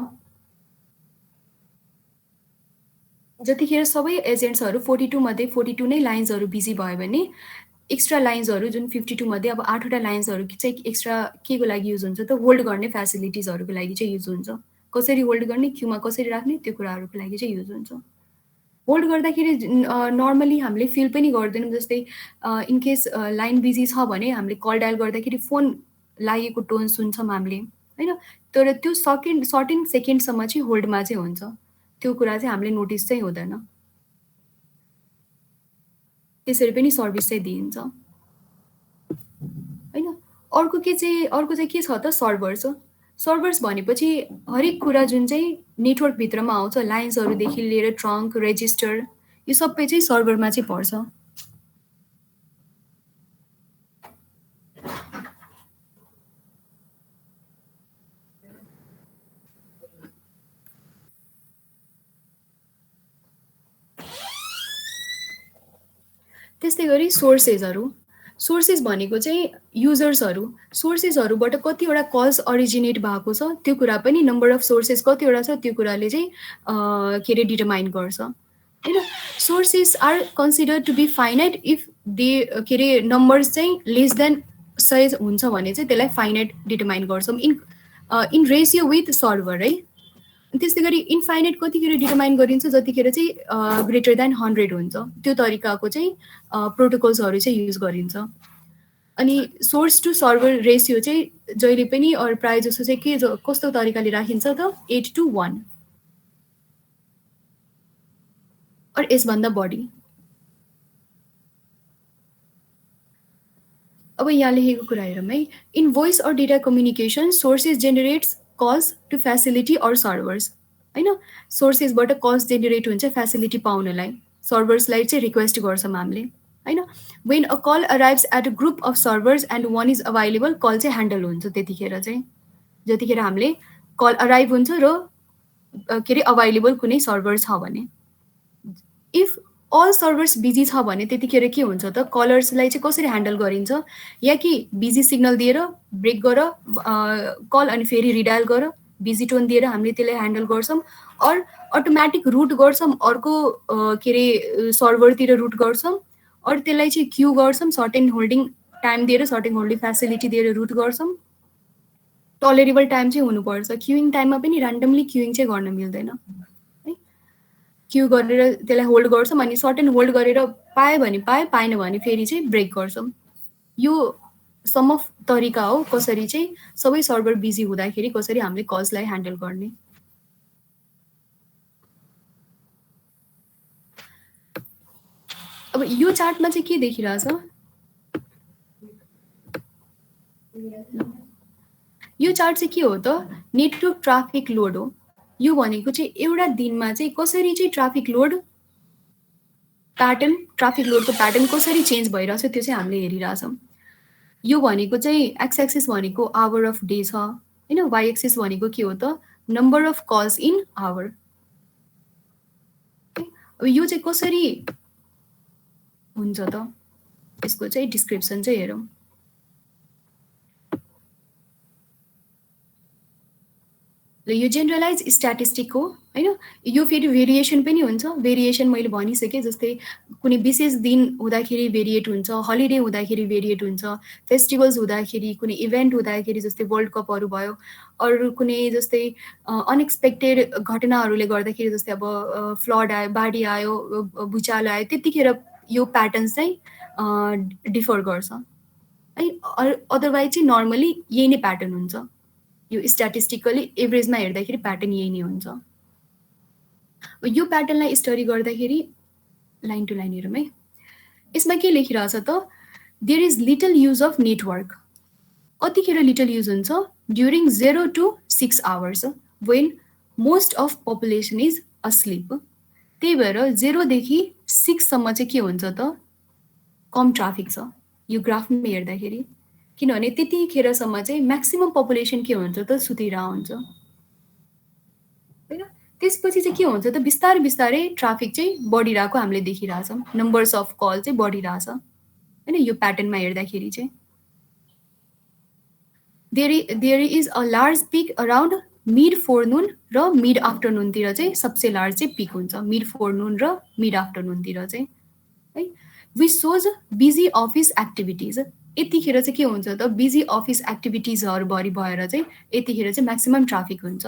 जतिखेर सबै एजेन्ट्सहरू 42 मध्ये 42 नै लाइन्सहरू बिजी भयो भने एक्स्ट्रा लाइन्सहरू जुन 52 मध्ये अब 8वटा लाइन्सहरू चाहिँ एक्स्ट्रा के को लागि युज हुन्छ त होल्ड गर्ने फेसिलिटिजहरूको लागि चाहिँ युज हुन्छ कसरी होल्ड गर्ने क्युमा कसरी राख्ने त्यो कुराहरूको लागि चाहिँ युज हुन्छ होल्ड गर्दाखेरि नर्मली हामीले फिल पनि गर्दैनौँ जस्तै इनकेस लाइन बिजी छ भने हामीले कल डायल गर्दाखेरि फोन लागेको टोन सुन्छौँ हामीले होइन तर त्यो सर्टेन सेकेन्डसम्म चाहिँ होल्डमा चाहिँ हुन्छ त्यो कुरा चाहिँ हामीले नोटिस चाहिँ हुँदैन त्यसरी पनि सर्भिस चाहिँ दिइन्छ होइन अर्को चाहिँ के छ त सर्भर्स सर्भर्स भनेपछि हरेक कुरा जुन चाहिँ नेटवर्कभित्रमा आउँछ लाइन्सहरूदेखि लिएर ट्रङ्क रेजिस्टर यो सबै चाहिँ सर्भरमा चाहिँ पर्छ त्यस्तै गरी सोर्सेस भनेको चाहिँ युजर्सहरू सोर्सेसहरूबाट कतिवटा कल्स अरिजिनेट भएको छ त्यो कुरा पनि नम्बर अफ सोर्सेस कतिवटा छ त्यो कुराले चाहिँ के अरे डिटरमाइन गर्छ होइन sources are consider to be finite if they के अरे नम्बर्स चाहिँ लेस देन 100 हुन्छ भने चाहिँ त्यसलाई फाइनाइट डिटरमाइन गर्छौँ इन रेसियो विथ सर्भर है त्यस्तै गरी इन्फाइनाइट कतिखेर डिटरमाइन गरिन्छ जतिखेर चाहिँ ग्रेटर देन 100 हुन्छ त्यो तरिकाको चाहिँ प्रोटोकल्सहरू चाहिँ युज गरिन्छ अनि सोर्स टु सर्भर रेसियो चाहिँ जहिले पनि प्रायः जसो चाहिँ कस्तो तरिकाले राखिन्छ त 8:1 यसभन्दा बढी अब यहाँ लेखेको कुरा हेरौँ है in voice or data communication sources generates calls to facility or servers होइन सोर्सेसबाट कल्स जेनेरेट हुन्छ फेसिलिटी पाउनलाई सर्भर्सलाई चाहिँ रिक्वेस्ट गर्छौँ हामीले होइन when a call arrives at a group of servers and one is available call चाहिँ ह्यान्डल हुन्छ त्यतिखेर चाहिँ जतिखेर हामीले कल अराइभ हुन्छ र के अरे अभाइलेबल कुनै सर्भर छ भने इफ अल सर्भर्स बिजी छ भने त्यतिखेर के हुन्छ त कलर्सलाई चाहिँ कसरी ह्यान्डल गरिन्छ या कि बिजी सिग्नल दिएर ब्रेक गर कल अनि फेरि रिडायल गर बिजी टोन दिएर हामीले त्यसलाई ह्यान्डल गर्छौँ अर अटोमेटिक रुट गर्छौँ अर्को के अरे सर्भरतिर रुट गर्छौँ अरू त्यसलाई चाहिँ क्यु गर्छौँ सर्टेन होल्डिङ टाइम दिएर सर्टेन होल्डिङ फेसिलिटी दिएर रुट गर्छौँ टलरेबल टाइम चाहिँ हुनुपर्छ क्युइङ टाइममा पनि ऱ्यान्डमली क्युइङ चाहिँ गर्न मिल्दैन है क्यु गरेर त्यसलाई होल्ड गर्छौँ अनि सर्टेन होल्ड गरेर पायो भने पाएन भने फेरि चाहिँ ब्रेक गर्छौँ यो सम अफ तरिका हो कसरी चाहिँ सबै सर्भर बिजी हुँदाखेरि कसरी हामीले कल्सलाई ह्यान्डल गर्ने अब यो चार्टमा चाहिँ के देखिरहेछ यो चार्ट चाहिँ के हो त नेटवर्क ट्राफिक लोड हो यो भनेको चाहिँ एउटा दिनमा चाहिँ कसरी चाहिँ ट्राफिक लोडको प्याटर्न कसरी चेन्ज भइरहेछ त्यो चाहिँ हामीले हेरिरहेछौँ यो भनेको चाहिँ एक्स एक्सिस भनेको आवर अफ डे छ होइन वाइ एक्सिस भनेको के हो त number of calls in hour अब यो चाहिँ कसरी हुन्छ त यसको चाहिँ डिस्क्रिप्सन चाहिँ हेरौँ यो जेनरलाइज स्ट्याटिस्टिक हो होइन। यो फेरि भेरिएसन पनि हुन्छ। भेरिएसन मैले भनिसकेँ, जस्तै कुनै विशेष दिन हुँदाखेरि भेरिएट हुन्छ, हलिडे हुँदाखेरि भेरिएट हुन्छ, फेस्टिभल्स हुँदाखेरि, कुनै इभेन्ट हुँदाखेरि जस्तै वर्ल्ड कपहरू भयो, अरू कुनै जस्तै अनएक्सपेक्टेड घटनाहरूले गर्दाखेरि, जस्तै अब फ्लड आयो, बाढी आयो, भुइँचालो आयो, त्यतिखेर यो प्याटर्न चाहिँ डिफर गर्छ है। अदरवाइज चाहिँ नर्मली यही नै प्याटर्न हुन्छ। यो स्ट्याटिस्टिकली एभरेजमा हेर्दाखेरि प्याटर्न यही नै हुन्छ। यो प्याटर्नलाई स्टडी गर्दाखेरि लाइन टु लाइन हेरौँ है। यसमा के लेखिरहेछ त, there is little use of network. कतिखेर लिटल युज हुन्छ? During 0 to 6 hours when most of population is asleep. त्यही भएर 0देखि 6सम्म चाहिँ के हुन्छ त, कम ट्राफिक छ यो ग्राफमा हेर्दाखेरि। किनभने त्यतिखेरसम्म चाहिँ म्याक्सिमम पपुलेसन के हुन्छ त, सुतिरहेको हुन्छ होइन। त्यसपछि चाहिँ के हुन्छ त, बिस्तारै बिस्तारै ट्राफिक चाहिँ बढिरहेको हामीले देखिरहेछौँ, नम्बर्स अफ कल चाहिँ बढिरहेछ होइन। यो प्याटर्नमा हेर्दाखेरि चाहिँ there is a large peak around mid forenoon र मिड आफ्टरनुनतिर चाहिँ सबसे लार्ज चाहिँ पिक हुन्छ, मिड फोरनुन र मिड आफ्टरनुनतिर चाहिँ है। Which shows busy office activities. यतिखेर चाहिँ के हुन्छ त, बिजी अफिस एक्टिभिटिजहरू भरि भएर चाहिँ यतिखेर चाहिँ म्याक्सिमम ट्राफिक हुन्छ।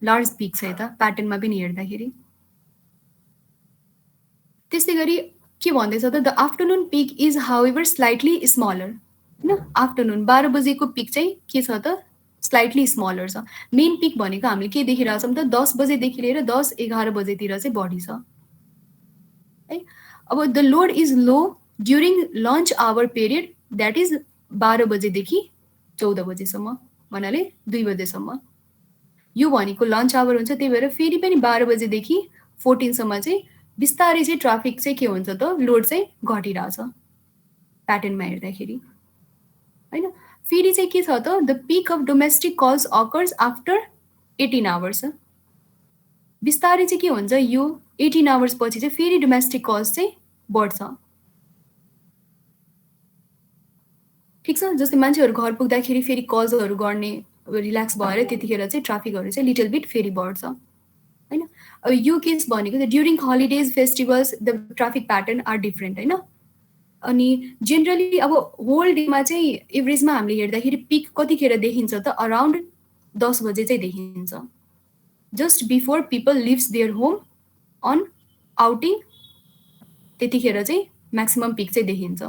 लार्ज पिक छ यता प्याटर्नमा पनि हेर्दाखेरि। त्यस्तै गरी के भन्दैछ त, the afternoon peak is however slightly smaller होइन। आफ्टरनुन 12 बजेको पिक चाहिँ के छ त, स्लाइटली स्मलर छ। मेन पिक भनेको हामीले के देखिरहेछौँ त, 10 बजेदेखि लिएर 10-11 बजेतिर चाहिँ बढी छ है। अब the load is low during lunch hour period, that is 12 बजेदेखि 14 बजेसम्म, भन्नाले 2 बजेसम्म। यो भनेको लन्च आवर हुन्छ, त्यही भएर फेरि पनि 12 बजेदेखि 14सम्म चाहिँ बिस्तारै चाहिँ ट्राफिक चाहिँ के हुन्छ त, लोड चाहिँ घटिरहेछ प्याटर्नमा हेर्दाखेरि होइन। फेरि चाहिँ के छ त, the peak of domestic calls occurs after 18 hours। बिस्तारै चाहिँ के हुन्छ, यो 18 hours पछि चाहिँ फेरि डोमेस्टिक कल्स चाहिँ बढ्छ। ठिक छ, जस्तै मान्छेहरू घर पुग्दाखेरि फेरि कल्सहरू गर्ने रिल्याक्स भएर त्यतिखेर चाहिँ ट्राफिकहरू चाहिँ लिटल बिट फेरि बढ्छ होइन। अब यो केस भनेको चाहिँ during holidays festivals the traffic pattern are different होइन। अनि जेनरली अब होल डेमा चाहिँ एभरेजमा हामीले हेर्दाखेरि पिक कतिखेर देखिन्छ त, अराउन्ड 10 बजे चाहिँ देखिन्छ, just before people lives their home on outing, त्यतिखेर चाहिँ म्याक्सिमम पिक चाहिँ देखिन्छ।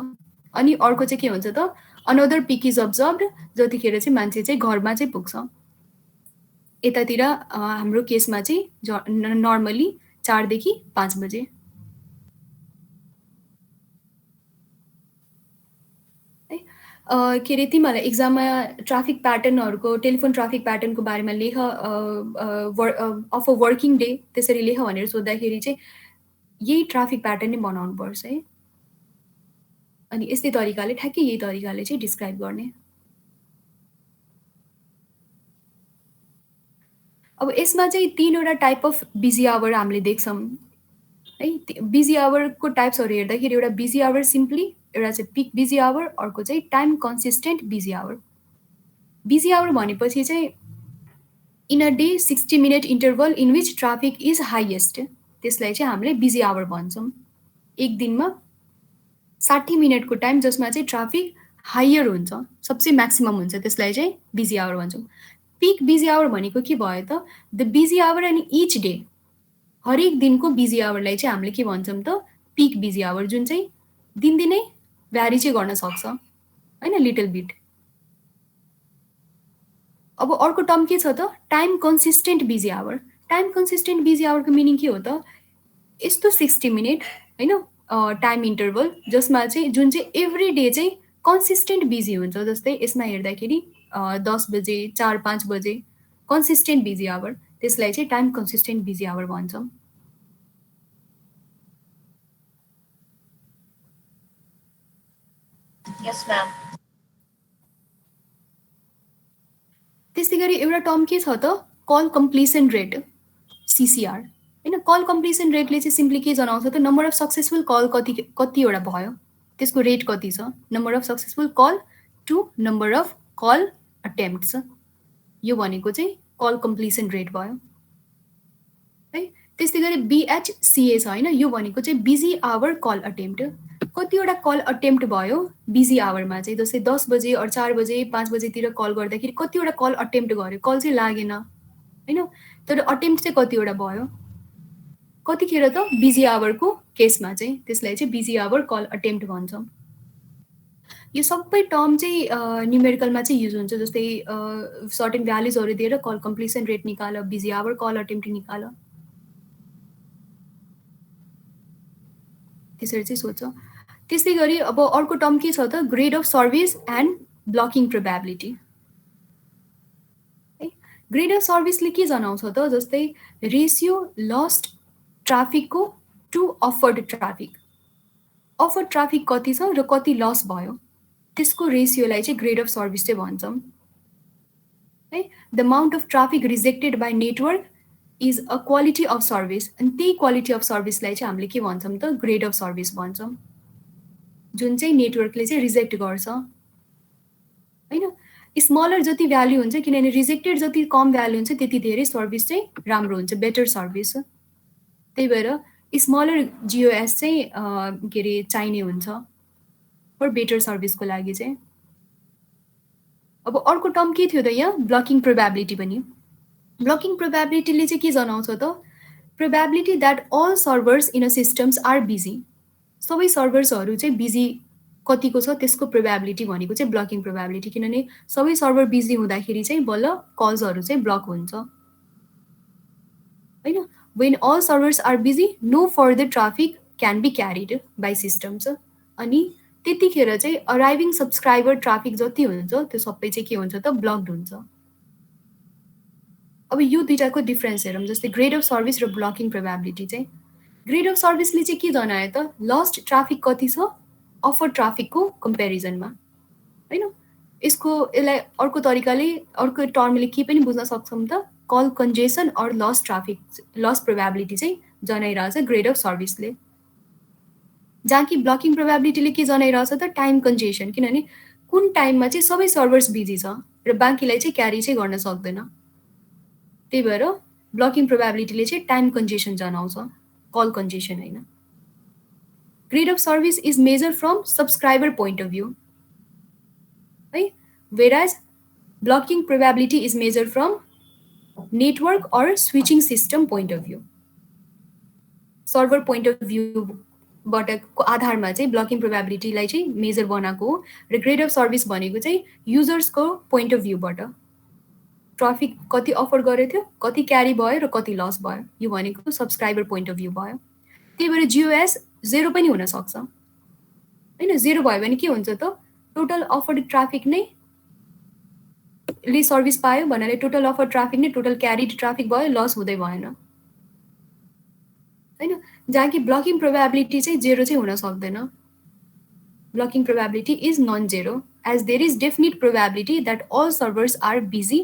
अनि अर्को चाहिँ के हुन्छ त, अनदर पिक इज अब्जर्भड जतिखेर चाहिँ मान्छे चाहिँ घरमा चाहिँ पुग्छ। यतातिर हाम्रो केसमा चाहिँ नर्मली 4 देखि 5 बजे। के अरे तिमीहरूलाई एक्जाममा ट्राफिक प्याटर्नहरूको, टेलिफोन ट्राफिक प्याटर्नको बारेमा लेख, अफ अ वर्किङ डे त्यसरी लेख भनेर सोद्धाखेरि चाहिँ यही ट्राफिक प्याटर्न नै बनाउनुपर्छ है। अनि यस्तै तरिकाले, ठ्याक्कै यही तरिकाले चाहिँ डिस्क्राइब गर्ने। अब यसमा चाहिँ 3वटा टाइप अफ बिजी आवर हामीले देख्छौँ है। बिजी आवरको टाइप्सहरू हेर्दाखेरि एउटा बिजी आवर सिम्पली, एउटा चाहिँ पिक बिजी आवर, अर्को चाहिँ time consistent busy hour. Busy hour भनेपछि चाहिँ in a day 60 minute interval in which traffic is highest, त्यसलाई चाहिँ हामीले बिजी आवर भन्छौँ। एक दिनमा 60 मिनटको टाइम जसमा चाहिँ ट्राफिक हायर हुन्छ, सबसे म्याक्सिमम हुन्छ, त्यसलाई चाहिँ बिजी आवर भन्छौँ। पिक बिजी आवर भनेको के भयो त, the busy our and each day, हरेक दिनको बिजी आवरलाई चाहिँ हामीले के भन्छौँ त, पिक बिजी आवर, जुन चाहिँ दिनदिनै भ्यारी चाहिँ गर्न सक्छ होइन, लिटल बिट। अब अर्को टर्म के छ त, time consistent busy hour. Time consistent busy आवरको मिनिङ के हो त, यस्तो 60 मिनट होइन टाइम इन्टरभल जसमा चाहिँ जुन चाहिँ एभ्री डे चाहिँ कन्सिस्टेन्ट बिजी हुन्छ। जस्तै यसमा हेर्दाखेरि 10 बजे, 4-5 बजे कन्सिस्टेन्ट बिजी आवर, त्यसलाई चाहिँ टाइम कन्सिस्टेन्ट बिजी आवर भन्छौँ। यस म्याम। त्यस्तै गरी एउटा टर्म के छ त, कल कम्प्लिसन रेट, CCR होइन। कल कम्प्लिसन रेटले चाहिँ सिम्पली के जनाउँछ त, नम्बर अफ सक्सेसफुल कल कतिवटा भयो, त्यसको रेट कति छ, number of successful call to number of call attempts. यो भनेको चाहिँ कल कम्प्लिसन रेट भयो है। त्यस्तै गरी BHCA छ होइन, यो भनेको चाहिँ बिजी आवर कल अटेम्प्ट। कतिवटा कल अटेम्प्ट भयो बिजी आवरमा चाहिँ, जस्तै 10 बजे अर 4 बजे 5 बजेतिर कल गर्दाखेरि कतिवटा कल अटेम्प्ट गर्यो, कल चाहिँ लागेन होइन, तर अटेम्प्ट चाहिँ कतिवटा भयो, कतिखेर त बिजी आवरको केसमा चाहिँ त्यसलाई चाहिँ बिजी आवर कल अटेम्प्ट भन्छौँ। यो सबै टर्म चाहिँ न्युमेरिकलमा चाहिँ युज हुन्छ, जस्तै सर्टेन भ्यालुजहरू दिएर कल कम्प्लिसन रेट निकाल, बिजी आवर कल अटेम्प्ट निकाल, त्यसरी चाहिँ सोध्छ। त्यस्तै गरी अब अर्को टर्म के छ त, grade of service and blocking probability है। ग्रेड अफ सर्भिसले के जनाउँछ त, जस्तै रेसियो लस्ट ट्राफिकको to offered traffic, offered traffic कति छ र कति लस भयो त्यसको रेसियोलाई चाहिँ ग्रेड अफ सर्भिस चाहिँ भन्छौँ है। The amount of traffic rejected by network is a quality of service, अनि त्यही क्वालिटी अफ सर्भिसलाई चाहिँ हामीले के भन्छौँ त, ग्रेड अफ सर्भिस भन्छौँ, जुन चाहिँ नेटवर्कले चाहिँ रिजेक्ट गर्छ होइन। स्मलर जति भ्याल्यु हुन्छ, किनभने रिजेक्टेड जति कम भ्याल्यु हुन्छ त्यति धेरै सर्भिस चाहिँ राम्रो हुन्छ, बेटर सर्भिस। त्यही भएर स्मलर जिओएस चाहिँ के अरे चाहिने हुन्छ फर बेटर सर्भिसको लागि चाहिँ। अब अर्को टर्म के थियो त यहाँ, ब्लकिङ प्रोबेबिलिटी पनि। ब्लकिङ प्रोबेबिलिटीले चाहिँ के जनाउँछ त, probability that all servers in a systems are busy, सबै सर्भर्सहरू चाहिँ बिजी कतिको छ त्यसको प्रोबेबिलिटी भनेको चाहिँ ब्लकिङ प्रोबेबिलिटी, किनभने सबै सर्भर बिजी हुँदाखेरि चाहिँ बल्ल कल्सहरू चाहिँ ब्लक हुन्छ होइन। When all servers are busy no further traffic can be carried by systems, अनि त्यतिखेर चाहिँ अराइभिङ सब्सक्राइबर ट्राफिक जति हुन्छ त्यो सबै चाहिँ के हुन्छ त, ब्लक्ड हुन्छ। अब यो दुइटाको डिफ्रेन्स हेरौँ, जस्तै ग्रेड अफ सर्भिस र ब्लकिङ प्रोबेबिलिटी चाहिँ। ग्रेड अफ सर्भिसले चाहिँ के जनायो त, लस्ट ट्राफिक कति छ अफर ट्राफिकको कम्पेरिजनमा होइन। यसलाई अर्को तरिकाले अर्को टर्मले के पनि बुझ्न सक्छौँ त, call congestion or loss traffic, loss probability चाहिँ जनाइरहेछ ग्रेड अफ सर्भिसले, जहाँ कि ब्लकिङ प्रोबेबिलिटीले के जनाइरहेछ त, टाइम कन्जेसन, किनभने कुन टाइममा चाहिँ सबै सर्भर्स बिजी छ र बाँकीलाई चाहिँ क्यारी चाहिँ गर्न सक्दैन, त्यही भएर ब्लकिङ प्रोबेबिलिटीले चाहिँ टाइम कन्जेसन जनाउँछ, कल कन्जेसन होइन। Grade of service is measure from subscriber point of view है, whereas blocking probability is measured from network or switching system point of view, server point of भ्यूबाट आधारमा चाहिँ blocking प्रोबेबिलिटीलाई चाहिँ major बनाएको हो, र ग्रेड अफ सर्भिस भनेको चाहिँ युजर्सको पोइन्ट अफ भ्यूबाट ट्राफिक कति अफर गरेको थियो, कति क्यारी भयो र कति लस भयो, यो भनेको सब्सक्राइबर पोइन्ट अफ भ्यू भयो। त्यही भएर जिओएस 0 पनि हुनसक्छ होइन, 0 भयो भने के हुन्छ त, टोटल अफर्ड ट्राफिक नै ले सर्भिस पायो भन्नाले टोटल अफर ट्राफिक नै टोटल क्यारिड ट्राफिक भयो, लस हुँदै भएन होइन। जहाँ कि ब्लकिङ प्रोबेबिलिटी चाहिँ 0 चाहिँ हुन सक्दैन, blocking probability is non zero as there is definite probability that all servers are busy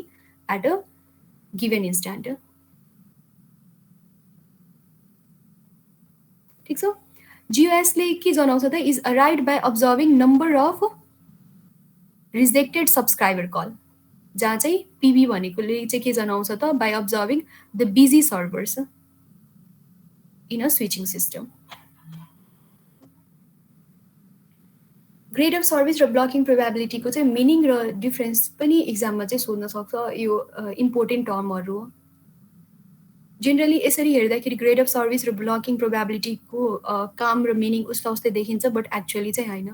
at a given instant. ठिक छ। जिओएसले के जनाउँछ त, is arrived by observing number of rejected subscriber call, जहाँ चाहिँ पिबी भनेकोले चाहिँ के जनाउँछ त, by observing the busy servers in a switching system. Grade of service र ब्लकिङ प्रोबेबिलिटीको चाहिँ मिनिङ र डिफ्रेन्स पनि इक्जाममा चाहिँ सोध्न सक्छ, यो इम्पोर्टेन्ट टर्महरू हो। जेनरली यसरी हेर्दाखेरि ग्रेड अफ सर्भिस र ब्लकिङ प्रोबेबिलिटीको काम र मिनिङ उस्ता उस्तै देखिन्छ, बट एक्चुअली चाहिँ होइन।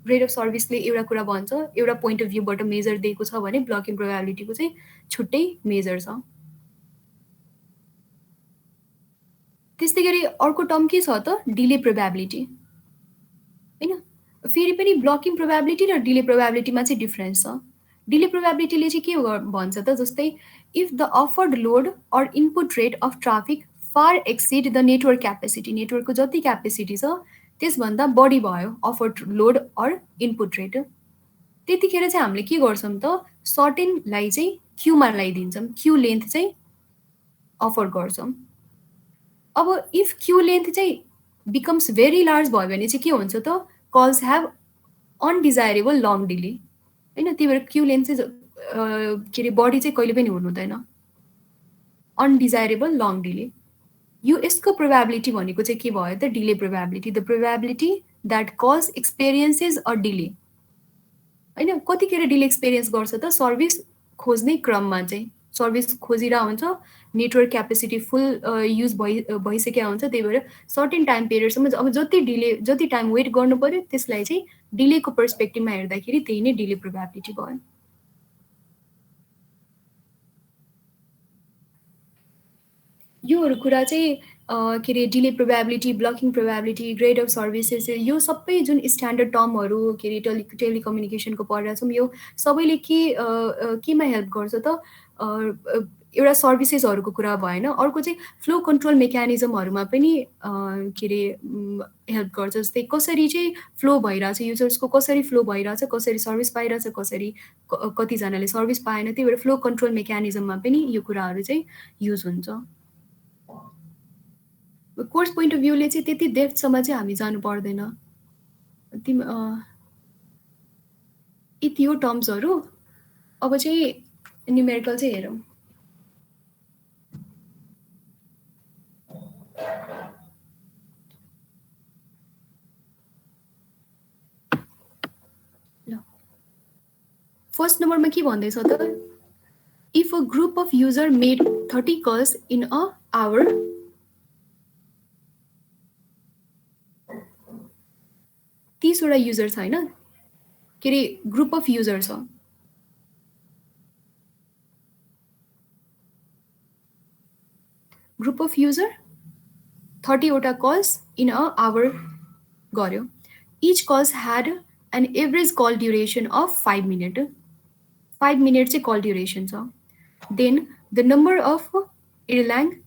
ग्रेड अफ सर्भिसले एउटा कुरा भन्छ, एउटा पोइन्ट अफ भ्यूबाट मेजर दिएको छ भने ब्लकिङ प्रोबेबिलिटीको चाहिँ छुट्टै मेजर छ। त्यस्तै गरी अर्को टर्म के छ त, डिले प्रोबेबिलिटी होइन। फेरि पनि ब्लकिङ प्रोबेबिलिटी र डिले प्रोबेबिलिटीमा चाहिँ डिफ्रेन्स छ। डिले प्रोबेबिलिटीले चाहिँ के भन्छ त, जस्तै if the offered load or input rate of traffic far exceed the network capacity, नेटवर्कको जति क्यापेसिटी छ त्यसभन्दा बढी भयो offered load or input rate, त्यतिखेर चाहिँ हामीले के गर्छौँ त, सर्टेनलाई चाहिँ क्यूमा लगाइदिन्छौँ, क्यू लेन्थ चाहिँ अफर गर्छौँ। अब इफ क्यू लेन्थ चाहिँ बिकम्स भेरी लार्ज भयो भने चाहिँ के हुन्छ त, calls have undesirable long delay होइन। त्यही भएर क्यू लेन्थ चाहिँ के अरे बढी चाहिँ कहिले पनि हुनु हुँदैन। Undesirable long delay. यो यसको प्रोबेबिलिटी भनेको चाहिँ के भयो त delay probability, the probability that cause experiences a delay. होइन कतिखेर डिले एक्सपिरियन्स गर्छ त सर्भिस खोज्ने क्रममा चाहिँ सर्भिस खोजिरहेको हुन्छ, नेटवर्क क्यापेसिटी फुल युज भइसकेको हुन्छ, त्यही भएर सर्टेन टाइम पिरियडसम्म अब जति टाइम वेट गर्नु पऱ्यो त्यसलाई चाहिँ डिलेको पर्सपेक्टिभमा हेर्दाखेरि त्यही नै डिले प्रोबेबिलिटी भयो। योहरू कुरा चाहिँ के अरे delay probability, blocking probability, grade of services, यो सबै जुन स्ट्यान्डर्ड टर्महरू के अरे टेलिकम्युनिकेसनको पढिरहेको छौँ, यो सबैले केमा हेल्प गर्छ त एउटा सर्भिसेसहरूको कुरा भएन, अर्को चाहिँ फ्लो कन्ट्रोल मेकानिजमहरूमा पनि के अरे हेल्प गर्छ। जस्तै कसरी चाहिँ फ्लो भइरहेछ, युजर्सको कसरी फ्लो भइरहेछ, कसरी सर्भिस पाइरहेछ, कसरी कतिजनाले सर्भिस पाएन, त्यही भएर फ्लो कन्ट्रोल मेकानिजममा पनि यो कुराहरू चाहिँ युज हुन्छ। कोर्स पोइन्ट अफ भ्यूले चाहिँ त्यति डेप्थसम्म चाहिँ हामी जानु पर्दैन। यति हो टर्म्सहरू। अब चाहिँ न्युमेरिकल चाहिँ हेरौँ। ल फर्स्ट नम्बरमा के भन्दैछ त, if a group of user made 30 calls in a hour, 30वटा युजर छ होइन, के अरे ग्रुप अफ युजर छ, ग्रुप अफ युजर 30वटा कल्स इन अ आवर गर्यो। Each calls had an average call duration of 5 minute, 5 minute चाहिँ call duration छ। Then the number of airline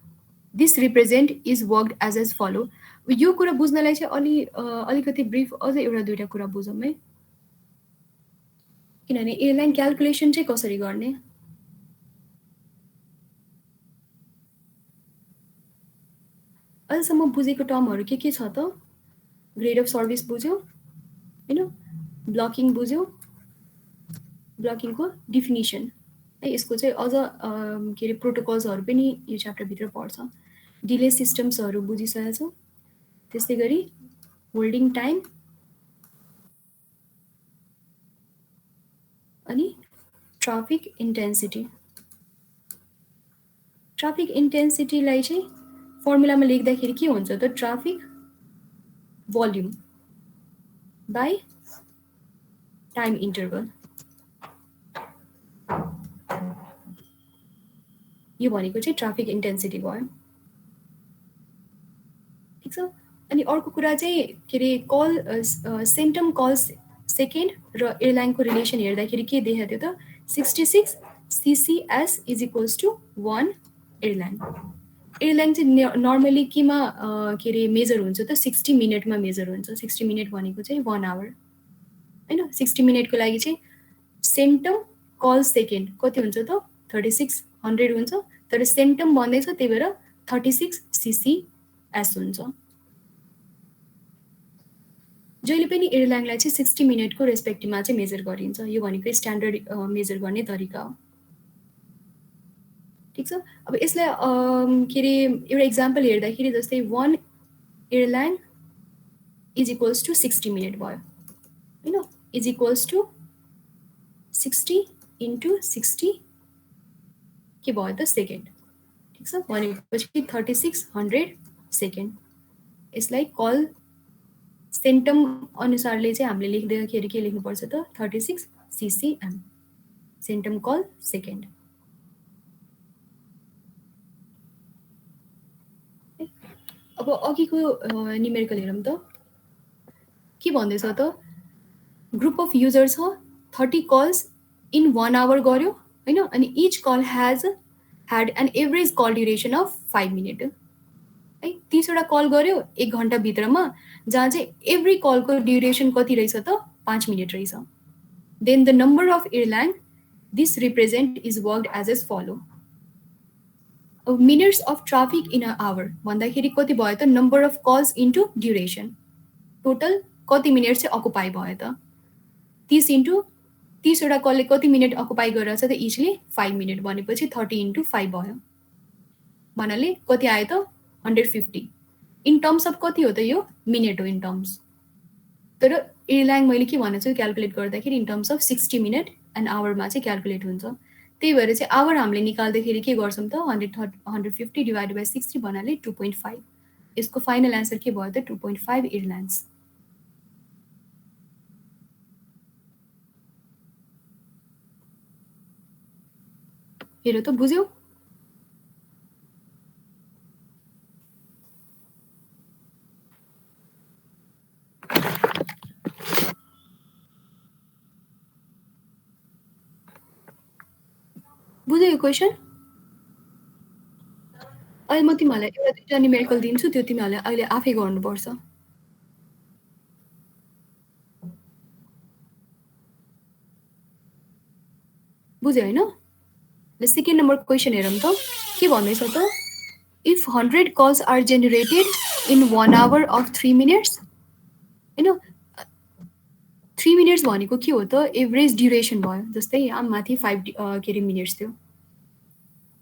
this represent is worked as follow. यो कुरा बुझ्नलाई चाहिँ अलिकति brief अझै एउटा दुईवटा कुरा बुझौँ है, किनभने एयरलाइन क्यालकुलेसन चाहिँ कसरी गर्ने। अहिलेसम्म बुझेको टर्महरू के छ त, ग्रेड अफ सर्भिस बुझ्यो होइन, ब्लकिङ बुझ्यो, ब्लकिङको डिफिनिसन है, यसको चाहिँ अझ के अरे प्रोटोकल्सहरू पनि यो च्याप्टरभित्र पर्छ। डिले सिस्टम्सहरू बुझिसकेको छौँ, त्यस्तै गरी होल्डिङ टाइम अनि ट्राफिक इन्टेन्सिटी। ट्राफिक इन्टेन्सिटीलाई चाहिँ फर्मुलामा लेख्दाखेरि के हुन्छ त, traffic volume by time interval. यो भनेको चाहिँ ट्राफिक इन्टेन्सिटी भयो, ठिक छ। अनि अर्को कुरा चाहिँ के अरे कल सेन्टम कल्स सेकेन्ड र एयरलाइनको रिलेसन हेर्दाखेरि के देखाएको थियो त, 66 CCS is equals to 1 erlang. Erlang चाहिँ नर्मली केमा के अरे मेजर हुन्छ त, 60 मिनटमा मेजर हुन्छ। 60 मिनट भनेको चाहिँ 1 आवर होइन। 60 मिनटको लागि चाहिँ सेन्टम कल सेकेन्ड कति हुन्छ त, 3600 हुन्छ, तर सेन्टम भन्दैछ त्यही भएर 36 CCS हुन्छ। जहिले पनि एयरलाइनलाई चाहिँ 60 मिनटको रेस्पेक्टिभमा चाहिँ मेजर गरिन्छ, यो भनेको स्ट्यान्डर्ड मेजर गर्ने तरिका हो, ठिक छ। अब यसलाई के अरे एउटा इक्जाम्पल हेर्दाखेरि जस्तै 1 erlang is equals to 60 minute भयो होइन, इज इक्वल्स टु 60 इन्टु 60 के भयो त सेकेन्ड, ठिक छ। भनेपछि 3600 सेकेन्ड। यसलाई कल सेन्टम अनुसारले चाहिँ हामीले लेख्दाखेरि के लेख्नुपर्छ त, 36 CCM, सेन्टम कल सेकेन्ड। अब अघिको न्युमेरिकल हेरौँ त, के भन्दैछ त, ग्रुप अफ युजर छ, 30 कल्स इन 1 आवर गर्यो होइन, अनि each call had an average call duration of 5 minute है। 30वटा कल गर्यो 1 घन्टाभित्रमा, जहाँ चाहिँ एभ्री कलको ड्युरेसन कति रहेछ त, 5 मिनट रहेछ। Then the number of airline this represent is worked as follow. अब minutes of traffic in a hour भन्दाखेरि कति भयो त, number of calls into duration, total कति मिनट चाहिँ अकुपाई भयो त, 30 इन्टु 30वटा कलले कति मिनट अकुपाई गरेर छ त, इचले 5 मिनट, भनेपछि 30 इन्टु 5 भयो। भन्नाले कति आयो त 150 इन टर्म्स अफ कति हो त यो मिनेट हो इन टर्म्स तर एयरलाइन मैले के भनेको छु क्यालकुलेट गर्दाखेरि in terms of 60 minute and आवरमा चाहिँ क्यालकुलेट हुन्छ त्यही भएर चाहिँ आवर हामीले निकाल्दाखेरि के गर्छौँ त 150 डिभाइड बाई 60 भन्नाले 2.5 यसको फाइनल एन्सर के भयो त 2.5 एयरलाइन्स हेर त बुझ्यौ बुझ्यौ यो क्वेसन अहिले म तिमीहरूलाई एउटा दुईवटा न्युमेरिकल दिन्छु त्यो तिमीहरूले अहिले आफै गर्नुपर्छ बुझ्यो होइन ल सेकेन्ड नम्बर क्वेसन हेरौँ त के भन्दैछ त if 100 calls are generated in 1 hour of 3 minutes होइन 3 मिनट्स भनेको के हो त एभरेज ड्युरेसन भयो जस्तै यहाँ माथि 5 के अरे मिनट्स थियो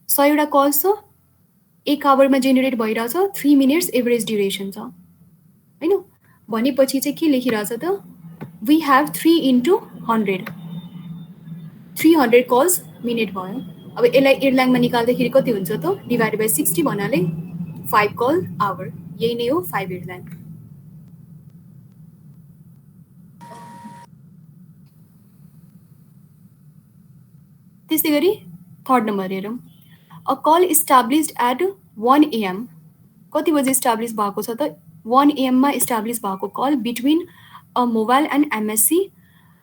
100वटा कल्स छ 1 आवरमा जेनेरेट भइरहेछ 3 मिनट्स एभरेज ड्युरेसन छ होइन भनेपछि चाहिँ के लेखिरहेछ त we have 3 into 100 300 calls minute भयो अब यसलाई एयरलाइनमा निकाल्दाखेरि कति हुन्छ त डिभाइड बाई 60 भन्नाले 5 कल आवर यही नै हो 5 एयरलाइन त्यस्तै गरी थर्ड नम्बर हेरौँ a call established at 1 AM कति बजे इस्टाब्लिस भएको छ त 1 AM इस्टाब्लिस भएको call between a mobile and MSC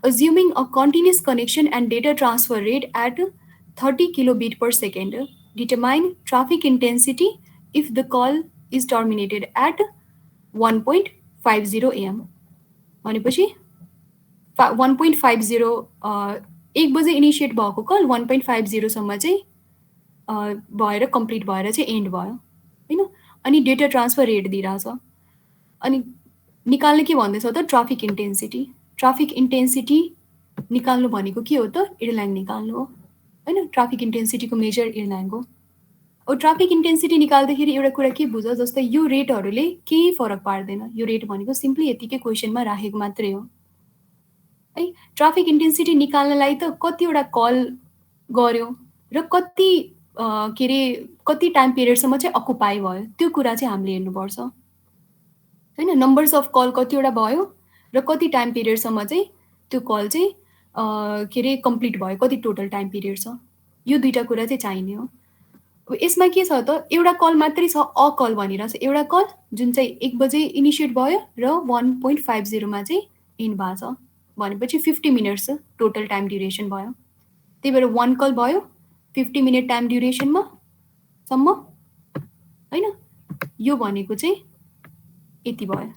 assuming a continuous connection and data transfer rate at 30 kilobit per second. Determine traffic intensity if the call is terminated at 1.50 AM. भनेपछि 1.50 1 बजे initiate भएको call 1.50 सम्म चाहिँ भएर complete भएर चाहिँ and भयो होइन अनि डेटा ट्रान्सफर रेट दिइरहेछ अनि निकाल्ने के भन्दैछ त ट्राफिक इन्टेन्सिटी निकाल्नु भनेको के हो त एयरलाइन निकाल्नु हो होइन ट्राफिक इन्टेन्सिटीको मेजर एयरलाइनको अब ट्राफिक इन्टेन्सिटी निकाल्दाखेरि एउटा कुरा के बुझ जस्तै यो रेटहरूले केही फरक पार्दैन यो रेट भनेको सिम्पली यतिकै क्वेसनमा राखेको मात्रै हो है ट्राफिक इन्टेन्सिटी निकाल्नलाई त कतिवटा कल गर्यो र कति के अरे कति टाइम पिरियडसम्म चाहिँ अकुपाई भयो त्यो कुरा चाहिँ हामीले हेर्नुपर्छ होइन नम्बर्स अफ कल कतिवटा भयो र कति टाइम पिरियडसम्म चाहिँ त्यो कल चाहिँ के अरे कम्प्लिट भयो कति टोटल टाइम पिरियड छ यो दुईवटा कुरा चाहिँ चाहिने हो अब यसमा के छ त एउटा कल मात्रै छ अ कल भनिरहेछ एउटा कल जुन चाहिँ 1 बजे इनिसिएट भयो र 1.50मा चाहिँ एन्ड भएको छ भनेपछि 50 मिनट्स टोटल टाइम ड्युरेसन भयो त्यही भएर 1 कल भयो 50 मिनट टाइम ड्युरेसनमा सम्म होइन यो भनेको चाहिँ यति भयो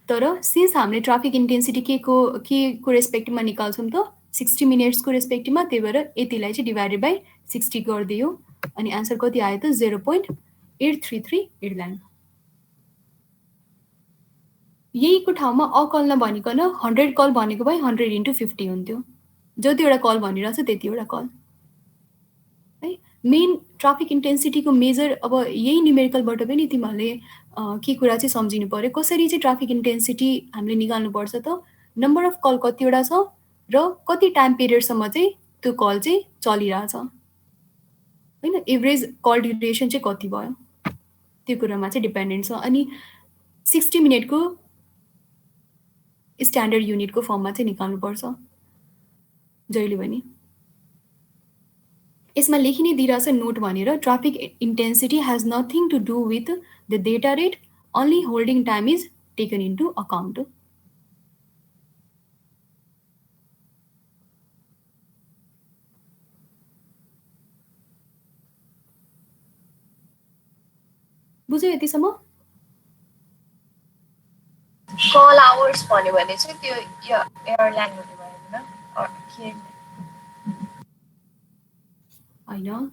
तर सिन्स हामीले ट्राफिक इन्टेन्सिटी के को रेस्पेक्टिभमा निकाल्छौँ त 60 मिनट्सको रेस्पेक्टिभमा त्यही भएर यतिलाई चाहिँ डिभाइडेड बाई 60 गरिदियो अनि आन्सर कति आयो त 0.833 एयरलाइन यहीको ठाउँमा अ कल नभनिकन 100 कल भनेको भए 100 इन्टु 50 हुन्थ्यो जतिवटा कल भनिरहेछ त्यतिवटा कल है मेन ट्राफिक इन्टेन्सिटीको मेजर अब यही न्युमेरिकलबाट पनि तिमीहरूले के कुरा चाहिँ सम्झिनु पऱ्यो कसरी चाहिँ ट्राफिक इन्टेन्सिटी हामीले निकाल्नुपर्छ त नम्बर अफ कल कतिवटा छ र कति टाइम पिरियडसम्म चाहिँ त्यो कल चाहिँ चलिरहेछ होइन एभरेज कल ड्युरेसन चाहिँ कति भयो त्यो कुरामा चाहिँ डिपेन्डेन्ट छ अनि 60 मिनटको स्ट्यान्डर्ड युनिटको फर्ममा चाहिँ निकाल्नुपर्छ जहिले पनि यसमा लेखिने दिइरहेछ नोट भनेर traffic intensity has nothing to do with the data rate only holding time is taken into account बुझ्यो यतिसम्म कल आवर्स भन्यो भने चाहिँ त्यो एयरलाइन हुने भएन होइन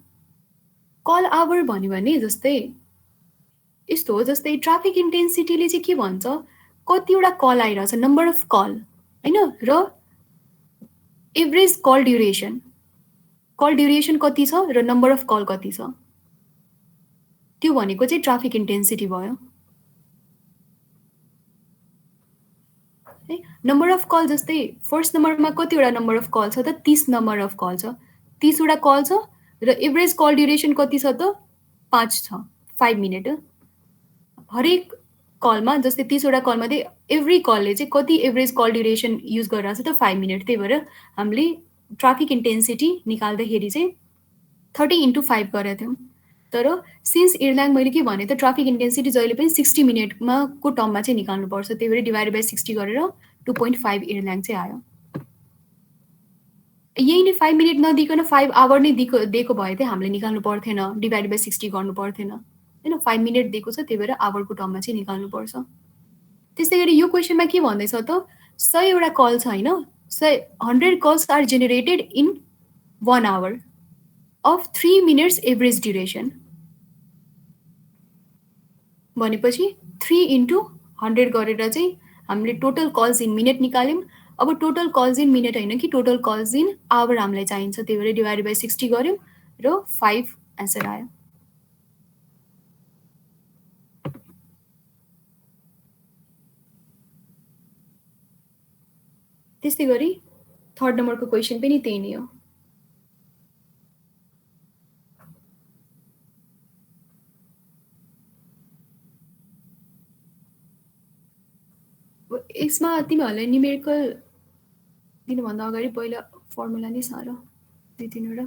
कल आवर भन्यो भने जस्तै यस्तो हो जस्तै ट्राफिक इन्टेन्सिटीले चाहिँ के भन्छ कतिवटा कल आइरहेछ नम्बर अफ कल होइन र एभरेज कल ड्युरेसन कति छ र नम्बर अफ कल कति छ त्यो भनेको चाहिँ ट्राफिक इन्टेन्सिटी भयो है। नम्बर अफ कल जस्तै फर्स्ट नम्बरमा कतिवटा नम्बर अफ कल छ त 30 नम्बर अफ कल छ, 30वटा कल छ र एभरेज कल ड्युरेसन कति छ त 5 छ, 5 मिनट। हरेक कलमा जस्तै 30वटा कलमध्ये एभ्री कलले चाहिँ कति एभरेज कल ड्युरेसन युज गरिरहेको छ त 5 मिनट। त्यही भएर हामीले ट्राफिक इन्टेन्सिटी निकाल्दाखेरि चाहिँ 30x5 गरेका थियौँ। तर सिन्स इर्ल्याङ मैले के भने त ट्राफिक इन्टेन्सिटी जहिले पनि 60 मिनटमा को टर्ममा चाहिँ निकाल्नुपर्छ, त्यही भएर डिभाइड बाई 60 गरेर 2.5 इर्ल्याङ चाहिँ आयो। यही नै 5 मिनट नदिकन 5 आवर नै दिएको भए चाहिँ हामीले निकाल्नु पर्थेन, डिभाइड बाई 60 गर्नु पर्थेन होइन। 5 मिनट दिएको छ, त्यही भएर आवरको टर्ममा चाहिँ निकाल्नुपर्छ। त्यस्तै गरी यो क्वेसनमा के भन्दैछ त 100वटा कल छ होइन, 100 calls are generated in 1 hour of 3 minutes average duration. भनेपछि 3x100 गरेर चाहिँ हामीले टोटल कल्स इन मिनट निकाल्यौँ। अब टोटल कल्स इन मिनट होइन कि टोटल कल्स इन आवर हामीलाई चाहिन्छ, त्यही भएर डिभाइड बाई 60 गऱ्यौँ र 5 एन्सर आयो। त्यस्तै गरी थर्ड नम्बरको क्वेसन पनि त्यही नै हो। यसमा तिमीहरूलाई न्युमेरिकल दिनुभन्दा अगाडि पहिला फर्मुला नै साह्रो 2-3वटा।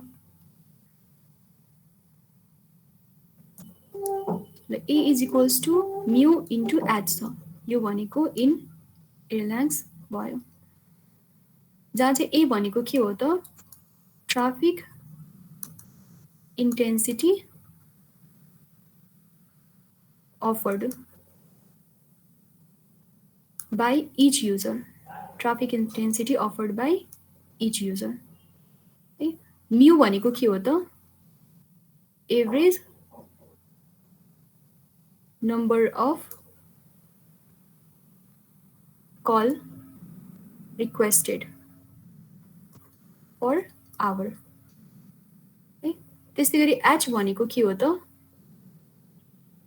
A इज इक्वल्स टु म्यु इन्टु एच छ, यो भनेको इन एयरलाइन्स भयो, जहाँ चाहिँ ए भनेको के हो त traffic intensity offered by each user, traffic intensity offered by each user है। म्यु भनेको के हो त average number of call requested per hour है। त्यस्तै गरी एच भनेको के हो त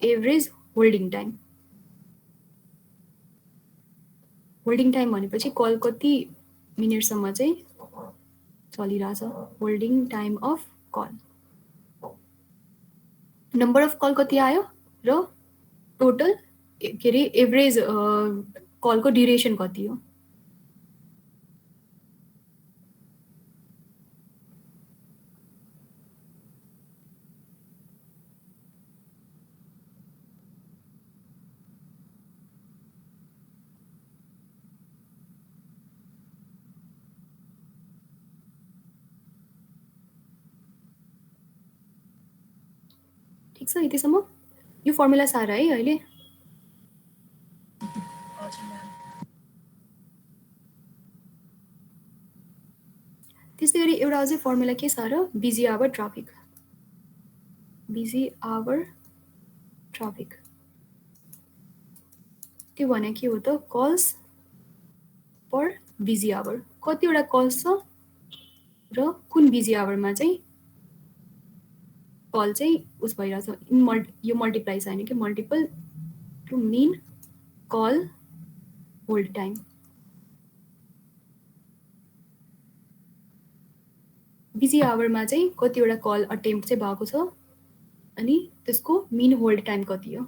average holding time. Holding time भनेपछि कल कति मिनटसम्म चाहिँ चलिरहेछ, holding time of call. Number of call कति आयो र टोटल के अरे एभरेज कलको ड्युरेसन कति हो। ठिक छ यतिसम्म। यो फर्मुला साह्रो है अहिले। त्यस्तै गरी एउटा अझै फर्मुला के छ र busy hour traffic. Busy hour traffic त्यो भने के हो त कल्स पर बिजी आवर, कतिवटा कल्स छ र कुन बिजी आवरमा चाहिँ कल चाहिँ उस भइरहेछ। यो मल्टिप्लाई छैन कि multiple to mean call hold time. Busy आवरमा चाहिँ कतिवटा कल अटेम्प्ट चाहिँ भएको छ अनि त्यसको मिन होल्ड टाइम कति हो।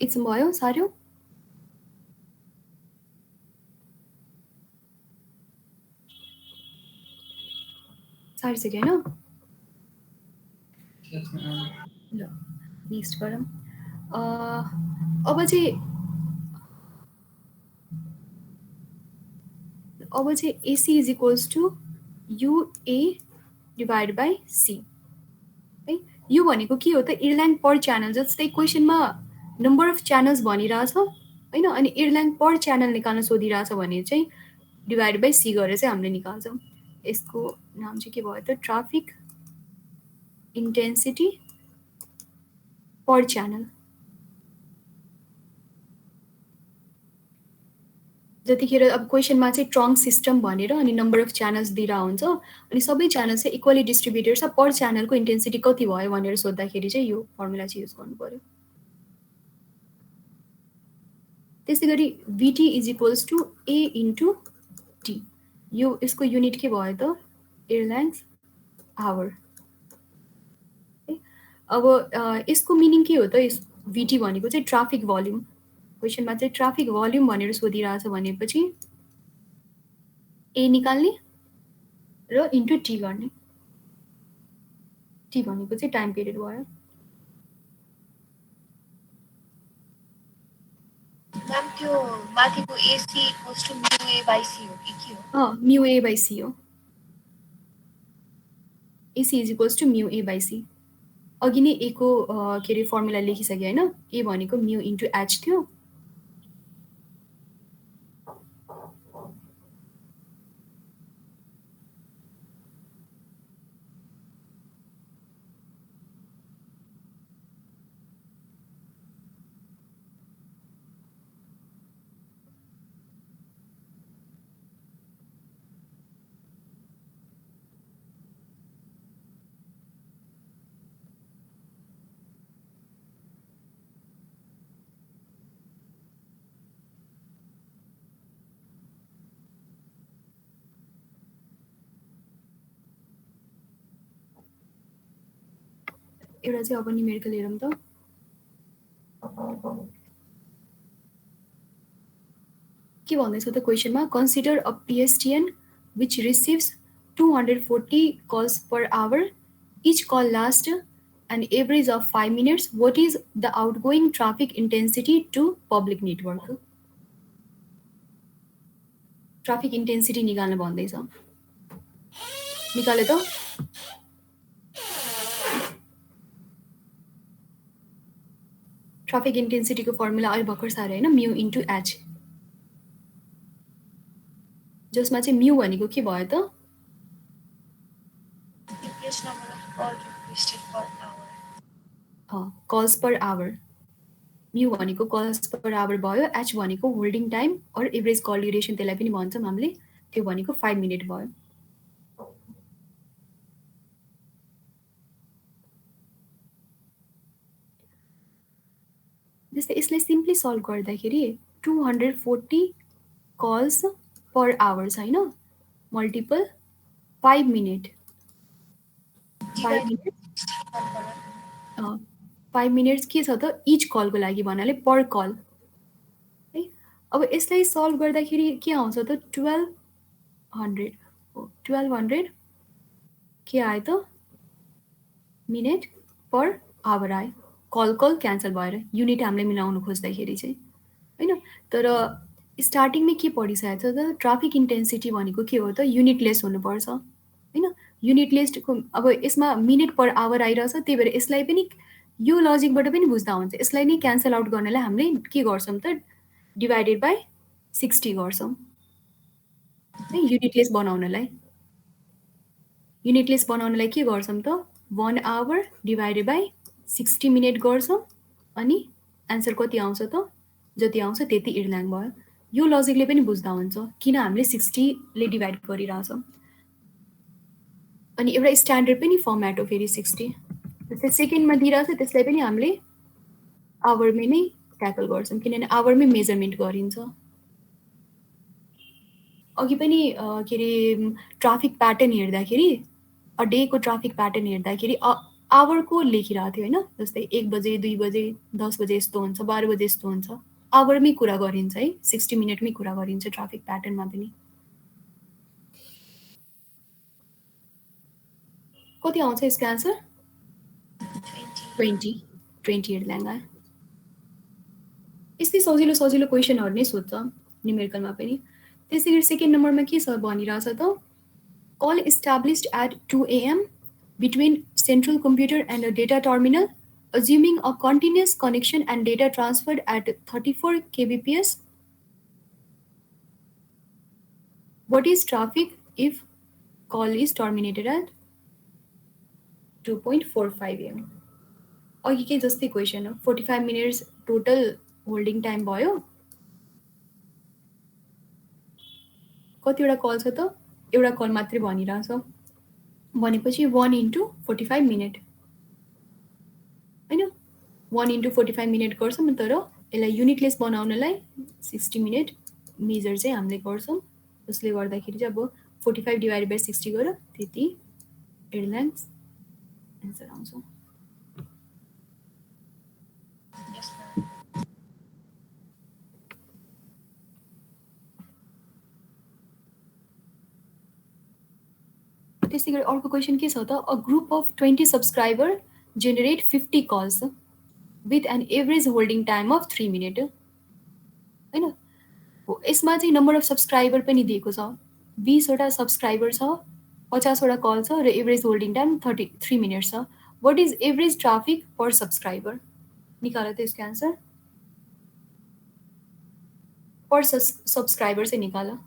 एकछिन भयो सार्यो। सारिसक्यो होइन ल। नेक्स्ट गरौँ। अब चाहिँ AC is equals to UA divide by C है। यो भनेको के हो त, इर्ल्याङ पर च्यानल, जस्तै क्वेसनमा नम्बर अफ च्यानल्स भनिरहेछ होइन, अनि इर्ल्याङ पर च्यानल निकाल्न सोधिरहेछ भने चाहिँ डिभाइड बाई C गरेर चाहिँ हामीले निकाल्छौँ। यसको नाम चाहिँ के भयो त, ट्राफिक इन्टेन्सिटी पर च्यानल। जतिखेर अब क्वेसनमा चाहिँ ट्रङ्क सिस्टम भनेर अनि नम्बर अफ च्यानल्स दिइरहेको हुन्छ, अनि सबै च्यानल चाहिँ इक्वली डिस्ट्रिब्युटेड छ, पर च्यानलको इन्टेन्सिटी कति भयो भनेर सोद्धाखेरि चाहिँ यो फर्मुला चाहिँ युज गर्नु पऱ्यो। त्यसै गरी VT is equals to A into T। यो यसको युनिट के भयो त, एयरलाइन्स आवर। अब यसको मिनिङ के हो त, यस VT भनेको चाहिँ ट्राफिक भल्युम। क्वेसनमा चाहिँ ट्राफिक भल्युम भनेर सोधिरहेछ भनेपछि A निकाल्ने र इन्टु T गर्ने। T भनेको चाहिँ टाइम पिरियड भयो। म्याम त्यो माथिको AC इक्वल्स टु म्यु A बाई C हो कि के हो? म्यु A बाई C हो। AC इज इक्वल्स टु म्यु A बाई C। अघि नै A को के अरे फर्मुला लेखिसकेँ होइन। A भनेको म्यु इन्टु H थियो, एउटा चाहिँ अब न्युमेरिकल हेरौँ त। के भन्दैछ त क्वेसनमा, consider a PSTN which receives 240 calls per hour, each call last an average of 5 minutes. What is the outgoing traffic intensity to public network? Traffic intensity निकाल्न भन्दैछ। निकाले त? ट्राफिक इन्टेन्सिटीको फर्मुला अहिले भर्खर सारे होइन, म्यु इन्टु H, जसमा चाहिँ म्यु भनेको के भयो त, कल्स पर आवर। म्यु भनेको कल्स पर आवर भयो, H भनेको होल्डिङ टाइम और एभरेज कल ड्युरेसन, त्यसलाई पनि भन्छौँ हामीले, त्यो भनेको 5 मिनट भयो। जस्तै यसलाई सिम्पली सल्भ गर्दाखेरि 240 कल्स पर आवर्स होइन, मल्टिपल 5 मिनट, 5 मिनट्स के छ त, इच कलको लागि भन्नाले पर कल है। अब यसलाई सल्भ गर्दाखेरि के आउँछ त, 1200 के आयो त, मिनट पर आवर आयो। कल क्यान्सल भएर युनिट हामीले मिलाउनु खोज्दाखेरि चाहिँ होइन। तर स्टार्टिङमै के पढिसकेको छ त, ट्राफिक इन्टेन्सिटी भनेको के हो त, युनिटलेस हुनुपर्छ होइन। युनिटलेसको अब यसमा मिनट पर आवर आइरहेछ, त्यही भएर यसलाई पनि यो लजिकबाट पनि बुझ्दा हुन्छ। यसलाई नै क्यान्सल आउट गर्नलाई हामीले के गर्छौँ त, डिभाइडेड बाई 60 गर्छौँ है। युनिटलेस बनाउनलाई के गर्छौँ त, 1 आवर डिभाइडेड बाई 60 मिनट गर्छौँ, अनि एन्सर कति आउँछ त, जति आउँछ त्यति इर्ल्याङ भयो। यो लजिकले पनि बुझ्दा हुन्छ किन हामीले 60ले डिभाइड गरिरहेछौँ। अनि एउटा स्ट्यान्डर्ड पनि फर्मेट हो फेरि 60, जस्तै सेकेन्डमा दिइरहेछ त्यसलाई पनि हामीले आवरमै नै ट्याकल गर्छौँ, किनभने आवरमै मेजरमेन्ट गरिन्छ। अघि पनि के अरे ट्राफिक प्याटर्न हेर्दाखेरि, अ डेको ट्राफिक प्याटर्न हेर्दाखेरि आवरको लेखिरहेको थियो होइन। जस्तै 1 बजे, 2 बजे, 10 बजे यस्तो हुन्छ, 12 बजे यस्तो हुन्छ, आवरमै कुरा गरिन्छ है, 60 मिनटमै कुरा गरिन्छ ट्राफिक प्याटर्नमा पनि। कति आउँछ यसको एन्सर? 20। 20 एर्लाङ आयो। यस्तै सजिलो सजिलो क्वेसनहरू नै सोध्छ न्युमेरिकलमा पनि। त्यसै गरी सेकेन्ड नम्बरमा के छ भनिरहेछ त, call established at 2 AM between central computer and a data terminal, assuming a continuous connection and data transferred at 34 kbps. What is traffic if call is terminated at 2.45 AM? अघि के जस्तै क्वेसन हो, 45 minutes total holding time भयो। कतिवटा call छ त, एउटा call मात्रै भनिरहेछ भनेपछि 1 × 45 मिनट होइन, 1 × 45 मिनट गर्छौँ, तर यसलाई युनिटलेस बनाउनलाई 60 मिनट मेजर चाहिँ हामीले गर्छौँ। जसले गर्दाखेरि चाहिँ अब 45 डिभाइडेड बाई 60 गर त्यति एर्लाङ एन्सर आउँछ। त्यसै गरी अर्को क्वेसन के छ त, a group of 20 subscriber generate 50 calls with an average holding time of 3 minute होइन। यसमा चाहिँ नम्बर अफ सब्सक्राइबर पनि दिएको छ, 20वटा सब्सक्राइबर छ, 50वटा कल छ र एभरेज होल्डिङ टाइम 33 मिनट छ। What is average traffic per subscriber? निकाल त यसको एन्सर, पर सब्सक्राइबर चाहिँ निकाल।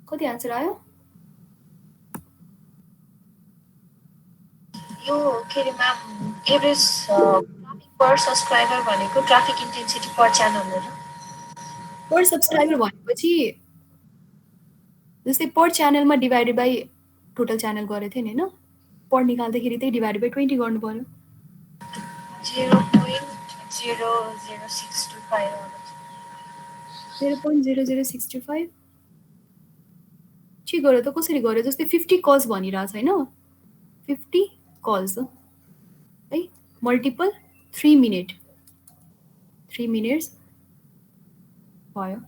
कति आन्सर आयो? यो के अरे ma'am, average traffic per subscriber भनेको ट्राफिक इन्टेन्सिटी पर च्यानल हो। पर सब्सक्राइबर भनेपछि जस्तै पर च्यानलमा डिभाइडेड बाई टोटल च्यानल गरेको थियो नि होइन, पर निकाल्दाखेरि त्यही डिभाइडेड बाई 20 गर्नु पर्यो। 0.00625 0.00625 के गर्यो त, कसरी गर्यो? जस्तै 50 कल्स भनिरहेछ होइन, 50 कल्स है मल्टिपल 3 मिनट, 3 मिनट्स भयो।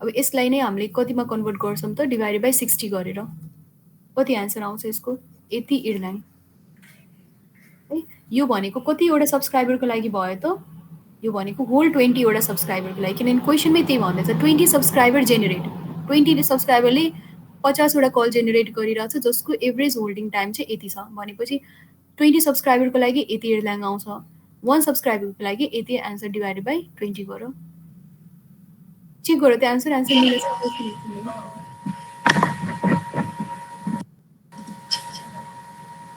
अब यसलाई नै हामीले कतिमा कन्भर्ट गर्छौँ त, डिभाइडेड बाई 60 गरेर कति आन्सर आउँछ यसको? यति एर्लाङ है। यो भनेको कतिवटा सब्सक्राइबरको लागि भयो त, यो भनेको होल 20वटा सब्सक्राइबरको लागि, किनभने क्वेसनमै त्यही भन्दैछ 20 सब्सक्राइबर जेनेरेट, 20 सब्सक्राइबरले 50वटा कल जेनेरेट गरिरहेछ जसको एभरेज होल्डिङ टाइम चाहिँ यति छ भनेपछि 20 सब्सक्राइबरको लागि यति एर्लाङ आउँछ, 1 सब्सक्राइबरको लागि यति एन्सर डिभाइडेड बाई 20 गर। चेक गर त्यो एन्सर मिलेछ।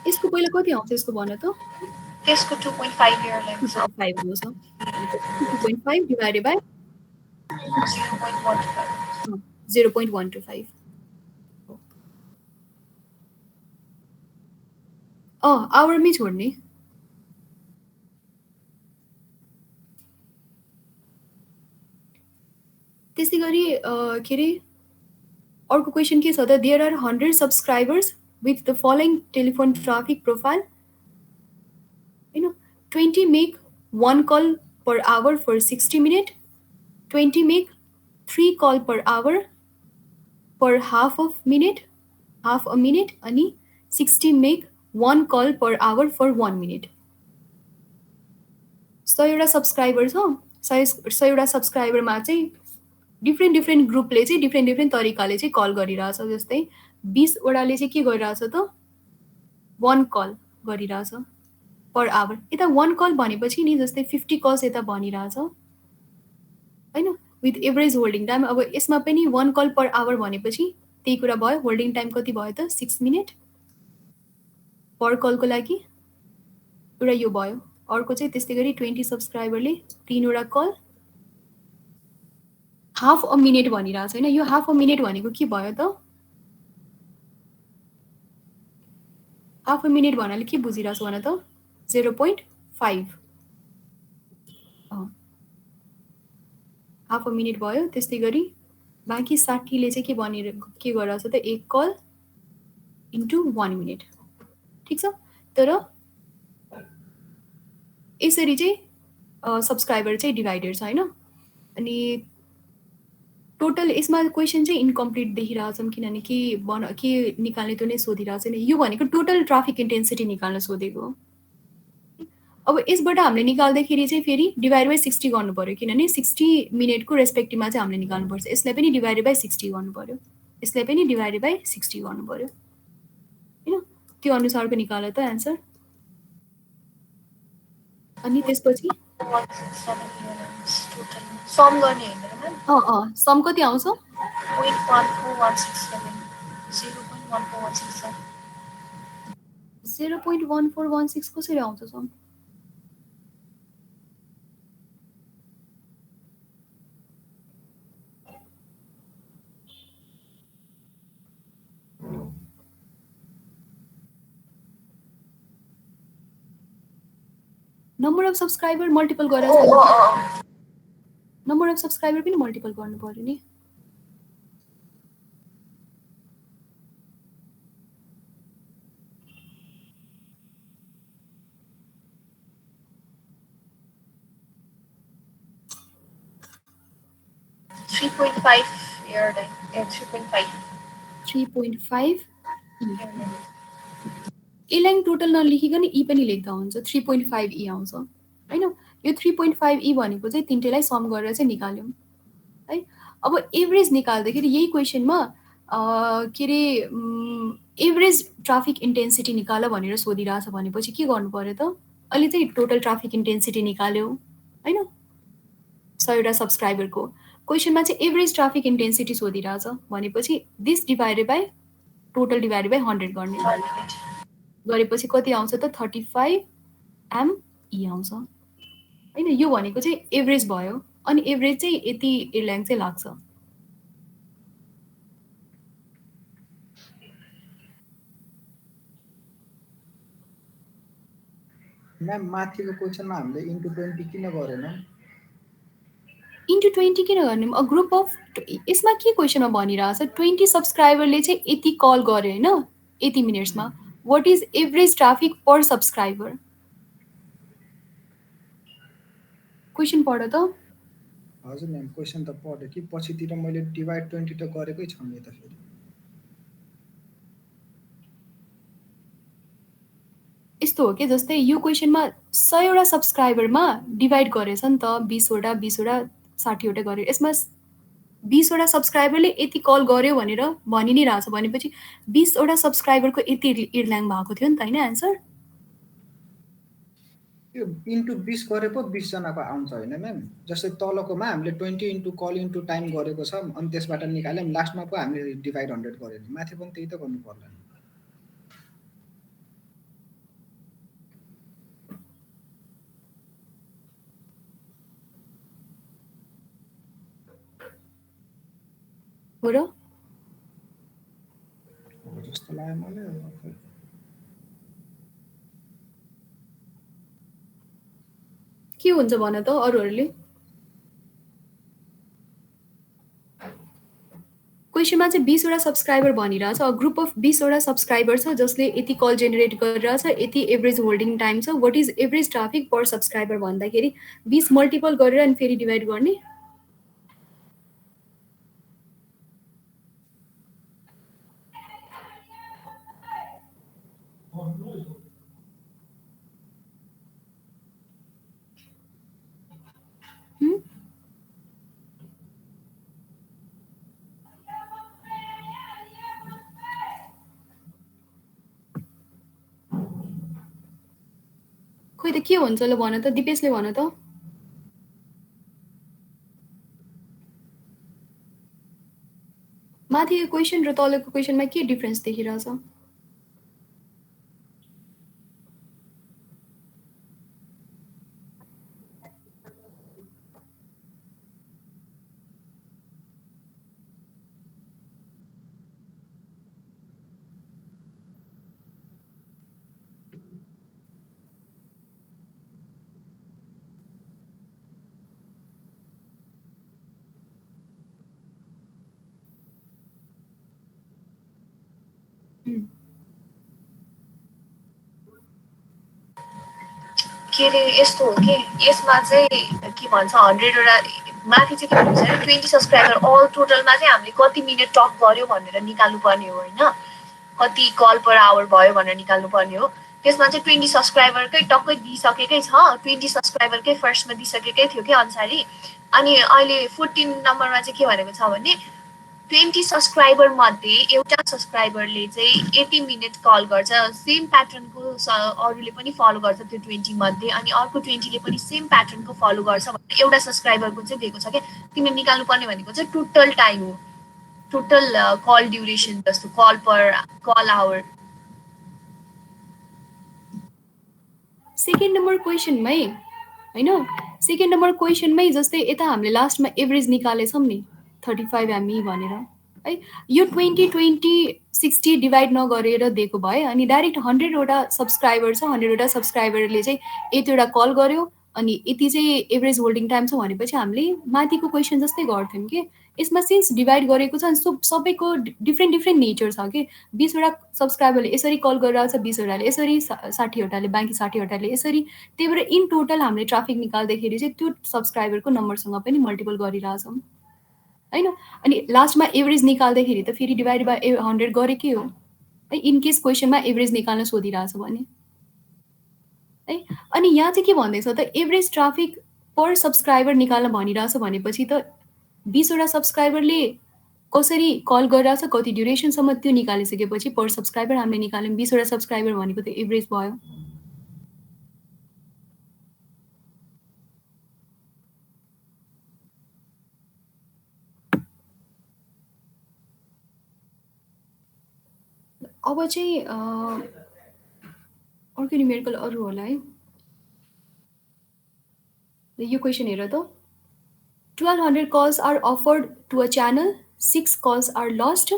यसको पहिला कति आउँछ यसको भन त? त्यसको 2.5 एर्लाङ छ। 5 हो छ, 2.5 डिभाइडेड बाई 0.125 आवरमै छोड्ने। त्यसै गरी के अरे अर्को क्वेसन के छ त, there are 100 subscribers with the following telephone traffic profile होइन, 20 make 1 call per hour for 60 minute, 20 make 3 call per hour per half a minute अनि 60 make 1 call per hour for 1 minute. 100वटा सब्सक्राइबर छ, 100वटा सब्सक्राइबरमा चाहिँ different ग्रुपले चाहिँ different तरिकाले चाहिँ call गरिरहेछ। जस्तै 20वटाले चाहिँ के गरिरहेछ त, 1 कल गरिरहेछ पर आवर। यता 1 कल भनेपछि नि जस्तै 50 कल्स यता भनिरहेछ होइन, विथ एभरेज होल्डिङ टाइम। अब यसमा पनि 1 कल पर आवर भनेपछि त्यही कुरा भयो। होल्डिङ टाइम कति भयो त 6 मिनट पर कलको लागि, एउटा यो भयो। अर्को चाहिँ त्यस्तै गरी 20 सब्सक्राइबरले 3वटा कल हाफ अ मिनट भनिरहेको छ होइन। यो हाफ अ मिनट भनेको के भयो त, हाफ अ मिनट भन्नाले के बुझिरहेको छु भन त 0.5 हाफ अ मिनट भयो। त्यस्तै गरी बाँकी 60ले चाहिँ के के गरिरहेको छ त 1 कल इन्टु 1 मिनट, ठिक छ। तर यसरी चाहिँ सब्सक्राइबर चाहिँ डिभाइडेड छ होइन। अनि टोटल यसमा क्वेसन चाहिँ इन्कम्प्लिट देखिरहेछौँ किनभने के निकाल्ने त्यो नै सोधिरहेको छैन। यो भनेको टोटल ट्राफिक इन्टेन्सिटी निकाल्न सोधेको हो। अब यसबाट हामीले निकाल्दाखेरि चाहिँ फेरि डिभाइड बाई 60 गर्नु पऱ्यो किनभने 60 मिनटको रेस्पेक्टिभमा चाहिँ हामीले निकाल्नुपर्छ। यसलाई पनि डिभाइडेड बाई 60 गर्नु पऱ्यो, यसलाई पनि डिभाइडेड बाई 60 गर्नु पऱ्यो होइन। त्यो अनुसारको निकाल त एन्सर। अनि त्यसपछि सम गर्ने होइन र म्याम? सम कति आउँछ? 0.1416 कसरी आउँछ सम? नम्बर अफ सब्सक्राइबर मल्टिपल गरेर नम्बर अफ सब्सक्राइबर पनि मल्टिपल गर्नु पऱ्यो नि। यसलाई टोटल नलेखिकन ई पनि लेख्दा हुन्छ, 3.5 ई आउँछ होइन। यो 3.5 ई भनेको चाहिँ तिनटैलाई सम गरेर चाहिँ निकाल्यौँ है। अब एभरेज निकाल्दाखेरि यही क्वेसनमा के अरे एभरेज ट्राफिक इन्टेन्सिटी निकाल भनेर सोधिरहेछ भनेपछि के गर्नु पऱ्यो त, अहिले चाहिँ टोटल ट्राफिक इन्टेन्सिटी निकाल्यो होइन 100वटा सब्सक्राइबरको। क्वेसनमा चाहिँ एभरेज ट्राफिक इन्टेन्सिटी सोधिरहेछ भनेपछि this divided by total divided by 100 गर्ने गरेपछि कति आउँछ त 35 ME आउँछ होइन। यो भनेको चाहिँ एभरेज भयो। अनि एभरेज चाहिँ यति एयरलाइन चाहिँ लाग्छ। म्याम माथिको क्वेसनमा हामीले इन्टु 20 किन गरेनौँ? इन्टु 20 किन गर्ने? अ ग्रुप अफ यसमा के क्वेसनमा भनिरहेछ 20 सब्सक्राइबरले चाहिँ यति कल गर्यो होइन यति मिनट्समा। What is average traffic per subscriber? Question पढ त। हजुर म्याम क्वेसन त पढ्यो कि पछितिर मैले डिभाइड 20 त गरेकै छ नि त फेरि। यस्तो हो कि जस्तै यो क्वेसनमा 100वटा सब्सक्राइबरमा डिभाइड गरेछ नि त 20वटा 20वटा 60वटा गर्यो। यसमा 20वटा सब्सक्राइबरले यति कल गर्यो भनेर भनि नै रहेछ भनेपछि 20वटा सब्सक्राइबरको यति इर्ल्याङ भएको थियो नि त होइन एन्सर। त्यो इन्टु 20 गरे पो 20 जनाको आउँछ होइन म्याम? जस्तै तलकोमा हामीले 20 इन्टु कल इन्टु टाइम गरेको छ अनि त्यसबाट निकाल्यौँ, लास्टमा पो हामीले डिभाइड 100 गर्यो नि, माथि पनि त्यही त गर्नु पर्ला नि। हो र जस्तो लाग्यो मलाई। के हुन्छ भन त अरूहरूले? क्वेसनमा चाहिँ 20वटा सब्सक्राइबर भनिरहेछ। ग्रुप अफ 20वटा सब्सक्राइबर छ जसले यति कल जेनेरेट गरिरहेछ, यति एभरेज होल्डिङ टाइम छ। What is average traffic per subscriber भन्दाखेरि 20 मल्टिपल गरेर अनि फेरि डिभाइड गर्ने। खोइ त के हुन्छ ल भन त, दिपेशले भन त। माथिको क्वेसन र तलको क्वेसनमा के डिफरेन्स देखिरहेछ? के अरे यस्तो हो कि यसमा चाहिँ के भन्छ 100वटा माथि चाहिँ के भन्छ भने 20 सब्सक्राइबर अल टोटलमा चाहिँ हामीले कति मिनट टक गर्यो भनेर निकाल्नु पर्ने हो होइन, कति कल पर आवर भयो भनेर निकाल्नु पर्ने हो। त्यसमा चाहिँ 20 सब्सक्राइबरकै टक्कै दिइसकेकै छ, 20 सब्सक्राइबरकै फर्स्टमा दिइसकेकै थियो कि अनुसारी। अनि अहिले 14 नम्बरमा चाहिँ के भनेको छ भने 20 सब्सक्राइबर मध्ये एउटा सब्सक्राइबरले चाहिँ 80 मिनट कल गर्छ, सेम प्याटर्नको अरूले पनि फलो गर्छ त्यो 20 मध्ये, अनि अर्को 20ले पनि सेम प्याटर्नको फलो गर्छ भनेर एउटा सब्सक्राइबरको चाहिँ दिएको छ क्या। तिमीले निकाल्नु पर्ने भनेको चाहिँ टोटल टाइम हो, टोटल कल ड्युरेसन जस्तो, call per call hour. Second number क्वेसनमै होइन, सेकेन्ड नम्बर क्वेसनमै जस्तै यता हामीले लास्टमा एभरेज निकालेछौँ नि 35 ME भनेर है, यो 20-20-60 डिभाइड नगरेर दिएको भए अनि डाइरेक्ट 100वटा सब्सक्राइबर छ, 100वटा सब्सक्राइबरले चाहिँ यतिवटा कल गर्यो अनि यति चाहिँ एभरेज होल्डिङ टाइम छ भनेपछि हामीले माथिको क्वेसन जस्तै गर्थ्यौँ कि। यसमा सिन्स डिभाइड गरेको छ सबैको डिफ्रेन्ट डिफ्रेन्ट नेचर छ कि। 20वटा सब्सक्राइबरले यसरी कल गरिरहेको छ, 20वटाले यसरी, 60वटाले, बाँकी 60वटाले यसरी। त्यही भएर इन टोटल हामीले ट्राफिक निकाल्दाखेरि चाहिँ त्यो सब्सक्राइबरको नम्बरसँग पनि मल्टिपल गरिरहेछौँ होइन। अनि लास्टमा एभरेज निकाल्दाखेरि त फेरि डिभाइड बाई 100 गरेकै हो है, इनकेस क्वेसनमा एभरेज निकाल्न सोधिरहेछ भने है। अनि यहाँ चाहिँ के भन्दैछ त, एभरेज ट्राफिक पर सब्सक्राइबर निकाल्न भनिरहेछ भनेपछि त 20वटा सब्सक्राइबरले कसरी कल गरिरहेछ, कति ड्युरेसनसम्म त्यो निकालिसकेपछि पर सब्सक्राइबर हामीले निकाल्यौँ। 20वटा सब्सक्राइबर भनेको त एभरेज भयो। अब चाहिँ अर्को न्युमेरिकल अरू होला है। यो क्वेसन हेर त, 1200 calls are offered to a channel, 6 calls are lost,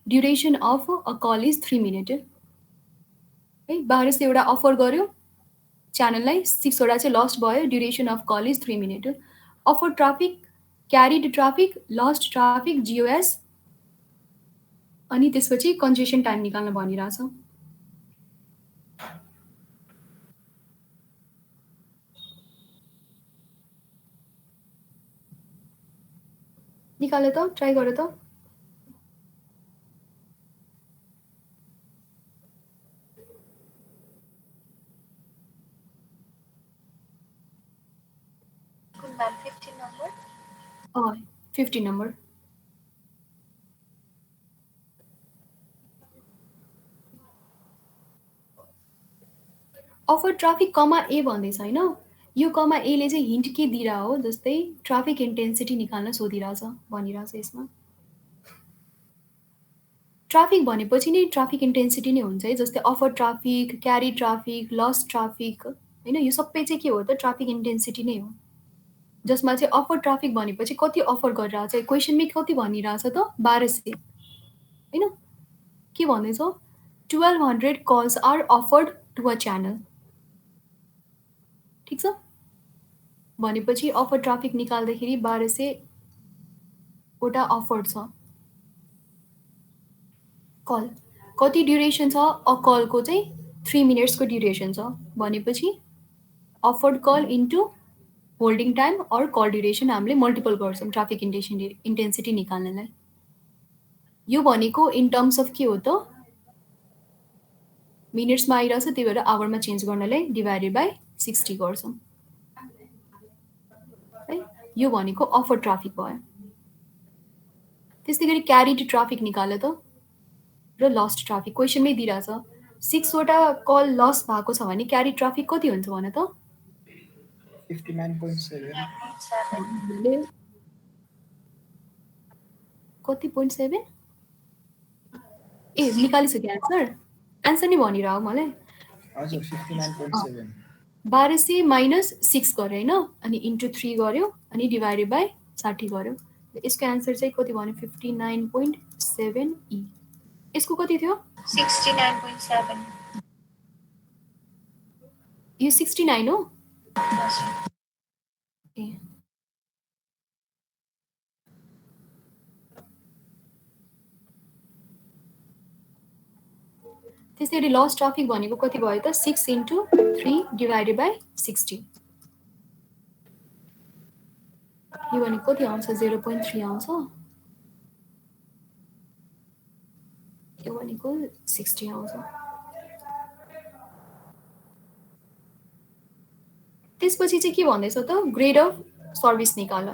duration of a call is 3 minutes है। 1200वटा अफर गर्यो च्यानललाई, 6वटा चाहिँ लस्ट भयो, duration of call is 3 minute. Offer traffic, carried traffic, lost traffic, GOS, अनि त्यसपछि कन्जेसन टाइम निकाल्न भनिरहेछ। निकाले त, ट्राई गर त। कुन ma'am 15 number? 15 number. Offer traffic कमा ए भन्दैछ होइन। यो कमा एले चाहिँ हिन्ट के दिइरह हो, जस्तै ट्राफिक इन्टेन्सिटी निकाल्न सोधिरहेछ भनिरहेछ यसमा। ट्राफिक भनेपछि नै ट्राफिक इन्टेन्सिटी नै हुन्छ है, जस्तै अफर ट्राफिक, क्यारी ट्राफिक, लस्ट ट्राफिक होइन, यो सबै चाहिँ के हो त ट्राफिक इन्टेन्सिटी नै हो। जसमा चाहिँ अफर ट्राफिक भनेपछि कति अफर गरिरहेछ, क्वेसनमै कति भनिरहेछ त 1200 होइन। के भन्दैछ, 1200 calls are offered to a channel, ठिक छ। भनेपछि अफर ट्राफिक निकाल्दाखेरि 1200वटा अफर छ। कल कति ड्युरेसन छ, अ कलको चाहिँ 3 मिनट्सको ड्युरेसन छ भनेपछि offered call into holding time और कल ड्युरेसन हामीले मल्टिपल गर्छौँ ट्राफिक इन्टेन्सिटी निकाल्नलाई। यो भनेको इन टर्म्स अफ के हो त, मिनट्समा आइरहेछ, त्यही भएर आवरमा चेन्ज गर्नलाई डिभाइडेड बाई 60 गर्छौँ है। यो भनेको अफर ट्राफिक भयो। त्यस्तै गरी क्यारिड ट्राफिक निकाल्यो त र लस्ट ट्राफिक क्वेसनमै दिइरहेछ 6 वटा कल लस भएको छ भने क्यारी ट्राफिक कति हुन्छ भन त? 59.7 कति 0.7? ए निकालिसक्यो एन्सर? एन्सर नै भनिरह मलाई। हजुर 59.7 1200 माइनस 6 गर्यो होइन, अनि इन्टु 3 गर्यो, अनि डिभाइडेड बाई 60 गर्यो। यसको एन्सर चाहिँ कति भन्यो? 59.7 ई। यसको कति थियो? 69.7। यो 69 हो? ए त्यसै गरी लस ट्राफिक भनेको कति भयो त? 6 इन्टु 3 डिभाइडेड बाई 60। यो भनेको कति आउँछ? 0.3 आउँछ। यो भनेको 60 आउँछ। त्यसपछि चाहिँ के भन्दैछ त? ग्रेड अफ सर्भिस निकाल।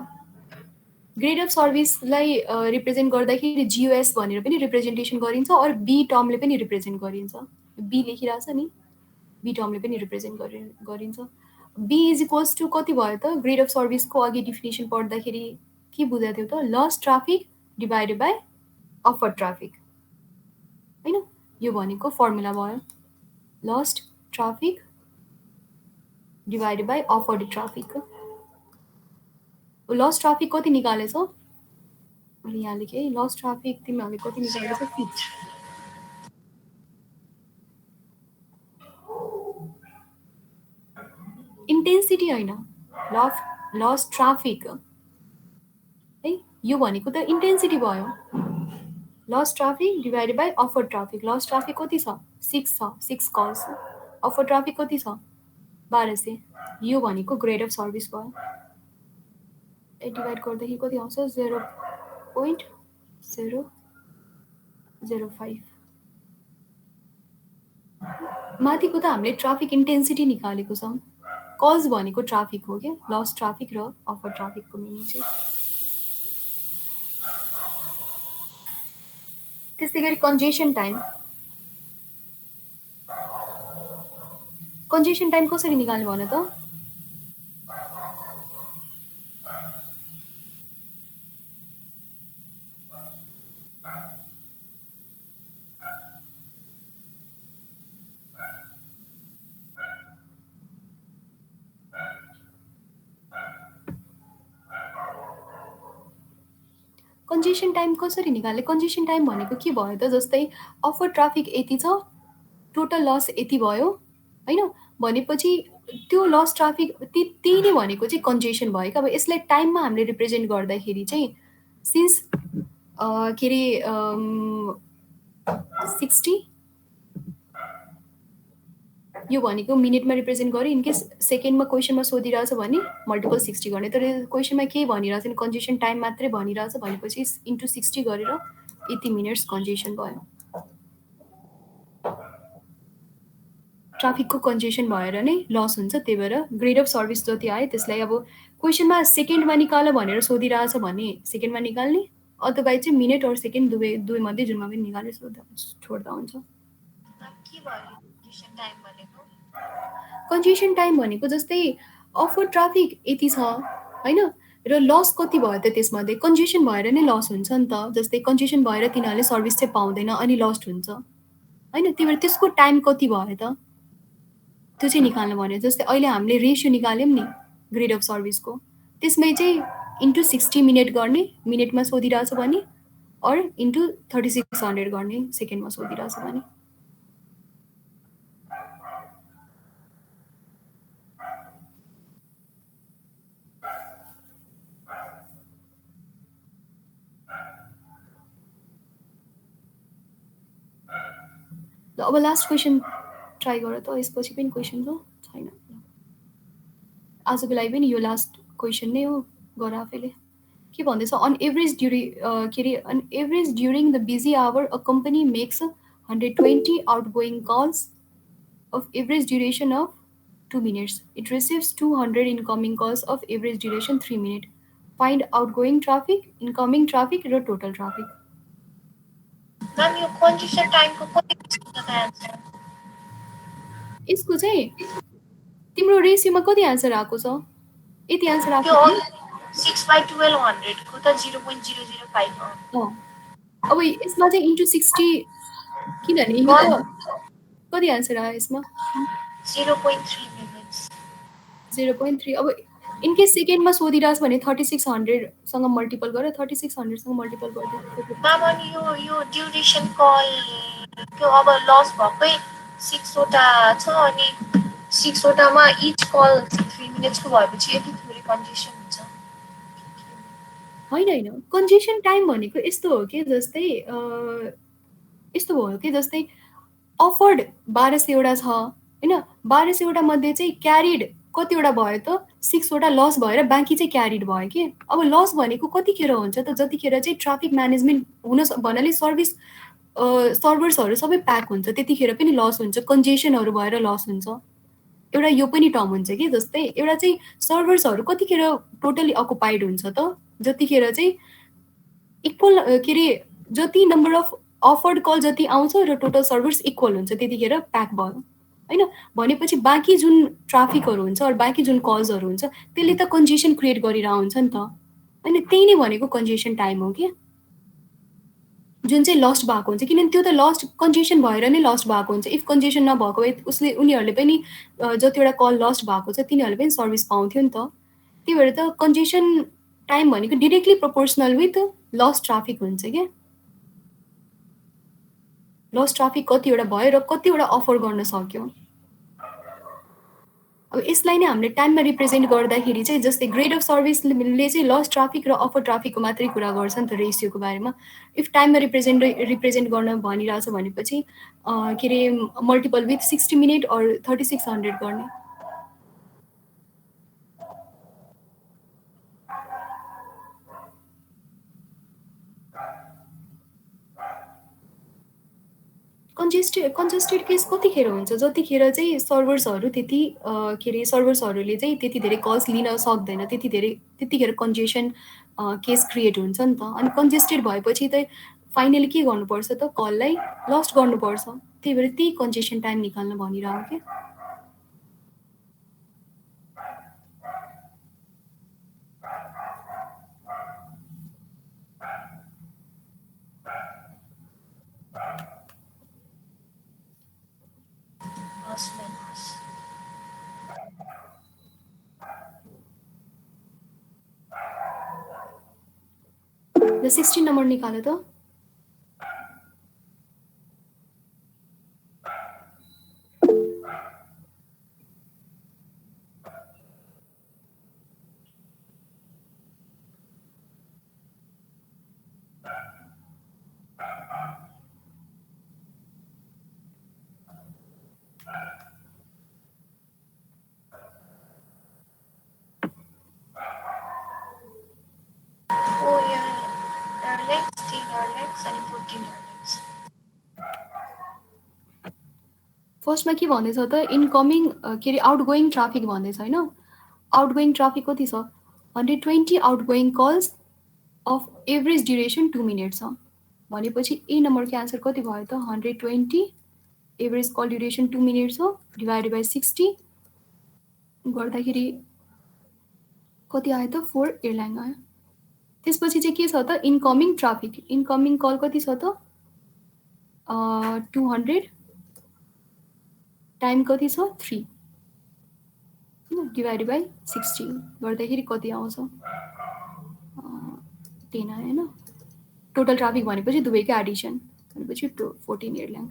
ग्रेड अफ सर्भिसलाई रिप्रेजेन्ट गर्दाखेरि जिओएस भनेर पनि रिप्रेजेन्टेसन गरिन्छ, अरू बी टर्मले पनि रिप्रेजेन्ट गरिन्छ। बी लेखिरहेछ नि, बी टर्मले पनि रिप्रेजेन्ट गरिन्छ। बी इज इक्वल्स टु कति भयो त? ग्रेड अफ सर्भिसको अघि डिफिनेसन पढ्दाखेरि के बुझाएको थियो त? Loss traffic divided by offer traffic होइन, यो भनेको फर्मुला भयो। Lost traffic divided by offered traffic. Loss traffic कति निकालेछ? मैले यहाँ लेखेँ है, लस ट्राफिक तिमीहरूले कति निकालेछ? 5। इन्टेन्सिटी होइन, लस ट्राफिक है, यो भनेको त इन्टेन्सिटी भयो। Loss traffic divided by offer traffic. Loss traffic कति छ? 6 छ, 6 कल्स। अफर ट्राफिक कति छ? 1200। यो भनेको ग्रेड अफ सर्भिस भयो। डिभाइड गर्दाखेरि कति आउँछ? 0.005। माथिको त हामीले ट्राफिक इन्टेन्सिटी निकालेको छौँ। कज भनेको ट्राफिक हो क्या, लस ट्राफिक र अफर ट्राफिकको मिनिङ चाहिँ। त्यस्तै गरी कन्जेसन टाइम। कन्जेसन टाइम कसरी निकाल्ने भन त? कन्जेसन टाइम कसरी निकाल्ने? कन्जेसन टाइम भनेको के भयो त? जस्तै अफर ट्राफिक यति छ, टोटल लस यति भयो होइन, भनेपछि त्यो लस ट्राफिक त्यही नै भनेको चाहिँ कन्जेसन भयो क्या। अब यसलाई टाइममा हामीले रिप्रेजेन्ट गर्दाखेरि चाहिँ सिन्स के अरे 60 यो भनेको मिनटमा रिप्रेजेन्ट गर्यो। इनकेस सेकेन्डमा क्वेसनमा सोधिरहेछ भने मल्टिपल 60 गर्ने, तर क्वेसनमा के भनिरहेछ नि कन्जेसन टाइम मात्रै भनिरहेछ भनेपछि इन्टु 60 गरेर यति मिनट्स कन्जेसन भयो। ट्राफिकको कन्जेसन भएर नै लस हुन्छ, त्यही भएर ग्रेड अफ सर्भिस जति आयो त्यसलाई अब क्वेसनमा सेकेन्डमा निकाल भनेर सोधिरहेछ भने सेकेन्डमा निकाल्ने, अदरवाइज चाहिँ मिनट और सेकेन्ड दुवै मध्ये जुनमा पनि निकालेर छोड्दा हुन्छ। कन्जेसन टाइम भनेको जस्तै अफर ट्राफिक यति छ होइन, र लस कति भयो त त्यसमध्ये? कन्जेसन भएर नै लस हुन्छ नि त। जस्तै कन्जेसन भएर तिनीहरूले सर्भिस चाहिँ पाउँदैन अनि लस्ट हुन्छ होइन, त्यही भएर त्यसको टाइम कति भयो त त्यो चाहिँ निकाल्नु भन्यो। जस्तै अहिले हामीले रेसियो निकाल्यौँ नि ग्रेड अफ सर्भिसको, त्यसमै चाहिँ इन्टु 60 मिनट गर्ने मिनटमा सोधिरहेछ भने, अर इन्टु 3600 गर्ने सेकेन्डमा सोधिरहेछ भने। अब लास्ट क्वेसन ट्राई गर त, यसपछि पनि क्वेसन छ छैन? आजको लागि पनि यो लास्ट क्वेसन नै हो, गर आफैले। के भन्दैछ? On average during the busy hour a company makes 120 outgoing calls of average duration of 2 minutes. It receives 200 incoming calls of average duration 3 minutes. Find outgoing traffic, incoming traffic र total traffic. Ma'am, your congestion time को कति छ त answer? यसको चाहिँ तिम्रो रेसियोमा कति answer आएको छ? यति आन्सर आएको त्यो थियो? 6/1200 को त 0.005 हो। अब यसमा चाहिँ इन्टु 60 किनभने यो त कति आन्सर आयो यसमा? 0.3 मिनट्स 0.3। अब इनकेस सेकेन्डमा सोधिरहेछ भने 3600सँग मल्टिपल गरेर 3600सँग मल्टिपल गरिदिनु। म्याम अनि यो ड्युरेसन कल त्यो अब लस भएकै 6वटा छ अनि 6वटामा इच कल 3 मिनट्सको भएपछि यति थोरै कन्जेसन हुन्छ। होइन कन्जेसन टाइम भनेको यस्तो हो कि जस्तै यस्तो भयो कि जस्तै अफर्ड 1200 छ होइन, 1200 मध्ये चाहिँ क्यारिड कतिवटा भयो त 6वटा लस भएर बाँकी चाहिँ क्यारिड भयो कि। अब लस भनेको कतिखेर हुन्छ त जतिखेर चाहिँ ट्राफिक म्यानेजमेन्ट हुन भन्नाले सर्भर्सहरू सबै प्याक हुन्छ त्यतिखेर पनि लस हुन्छ, कन्जेसनहरू भएर लस हुन्छ। एउटा यो पनि टर्म हुन्छ कि जस्तै एउटा चाहिँ सर्भर्सहरू कतिखेर टोटली अकुपाइड हुन्छ त जतिखेर चाहिँ इक्वल के अरे जति नम्बर अफ अफर्ड कल जति आउँछ र टोटल सर्भर्स इक्वल हुन्छ त्यतिखेर प्याक भयो होइन। भनेपछि बाँकी जुन ट्राफिकहरू हुन्छ अरू बाँकी जुन कल्सहरू हुन्छ त्यसले त कन्जेसन क्रिएट गरिरह हुन्छ नि त होइन। त्यही नै भनेको कन्जेसन टाइम हो कि जुन चाहिँ लस्ट भएको हुन्छ, किनभने त्यो त लस्ट कन्जेसन भएर नै लस्ट भएको हुन्छ। इफ कन्जेसन नभएको भए उसले उनीहरूले पनि जतिवटा कल लस्ट भएको छ तिनीहरूले पनि सर्भिस पाउँथ्यो नि त। त्यही भएर त कन्जेसन टाइम भनेको directly proportional with lost traffic हुन्छ क्या। लस्ट ट्राफिक कतिवटा भयो र कतिवटा अफर गर्न सक्यो। अब यसलाई नै हामीले टाइममा रिप्रेजेन्ट गर्दाखेरि चाहिँ जस्तै ग्रेड अफ सर्भिसले चाहिँ लस्ट ट्राफिक र अफर ट्राफिकको मात्रै कुरा गर्छ नि त रेसियोको बारेमा। इफ टाइममा रिप्रेजेन्ट गर्न भनिरहेछ भनेपछि के अरे मल्टिपल विथ 60 मिनट अर 3600 गर्ने। कन्जेस्टेड केस कतिखेर हुन्छ जतिखेर चाहिँ सर्भर्सहरू त्यति के अरे सर्भर्सहरूले चाहिँ त्यति धेरै कल्स लिन सक्दैन, त्यतिखेर कन्जेसन केस क्रिएट हुन्छ नि त। अनि कन्जेस्टेड भएपछि त फाइनली के गर्नुपर्छ त कललाई लस्ट गर्नुपर्छ। त्यही भएर त्यही कन्जेसन टाइम निकाल्न भनिरहेको क्या। र 16 नम्बर निकाल्यो त। फर्स्टमा के भन्दैछ त इनकमिङ के अरे आउटगोइङ ट्राफिक भन्दैछ होइन। आउटगोइङ ट्राफिक कति छ 120 outgoing calls of average duration 2 minute छ भनेपछि ए नम्बरको आन्सर कति भयो त 120 एभरेज कल ड्युरेसन 2 मिनट छ डिभाइडेड बाई 60 गर्दाखेरि कति आयो त 4 एयरलाइन आयो। त्यसपछि चाहिँ के छ त इनकमिङ ट्राफिक, इनकमिङ कल कति छ त 200 टाइम कति छ 3 डिभाइडेड बाई 60 गर्दाखेरि कति आउँछ 10 आयो होइन। टोटल ट्राफिक भनेपछि दुवैको एडिसन भनेपछि 14 एयरलाइन।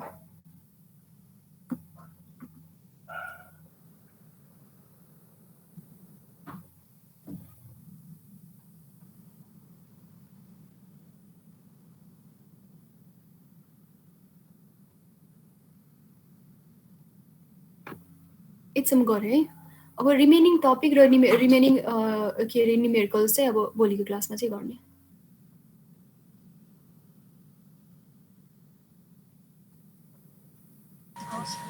एकछिन गरेँ है। अब रिमेनिङ टपिक र रिमेनिङ के अरे न्युमेरिकल्स चाहिँ अब भोलिको क्लासमा चाहिँ गर्ने। हवस्।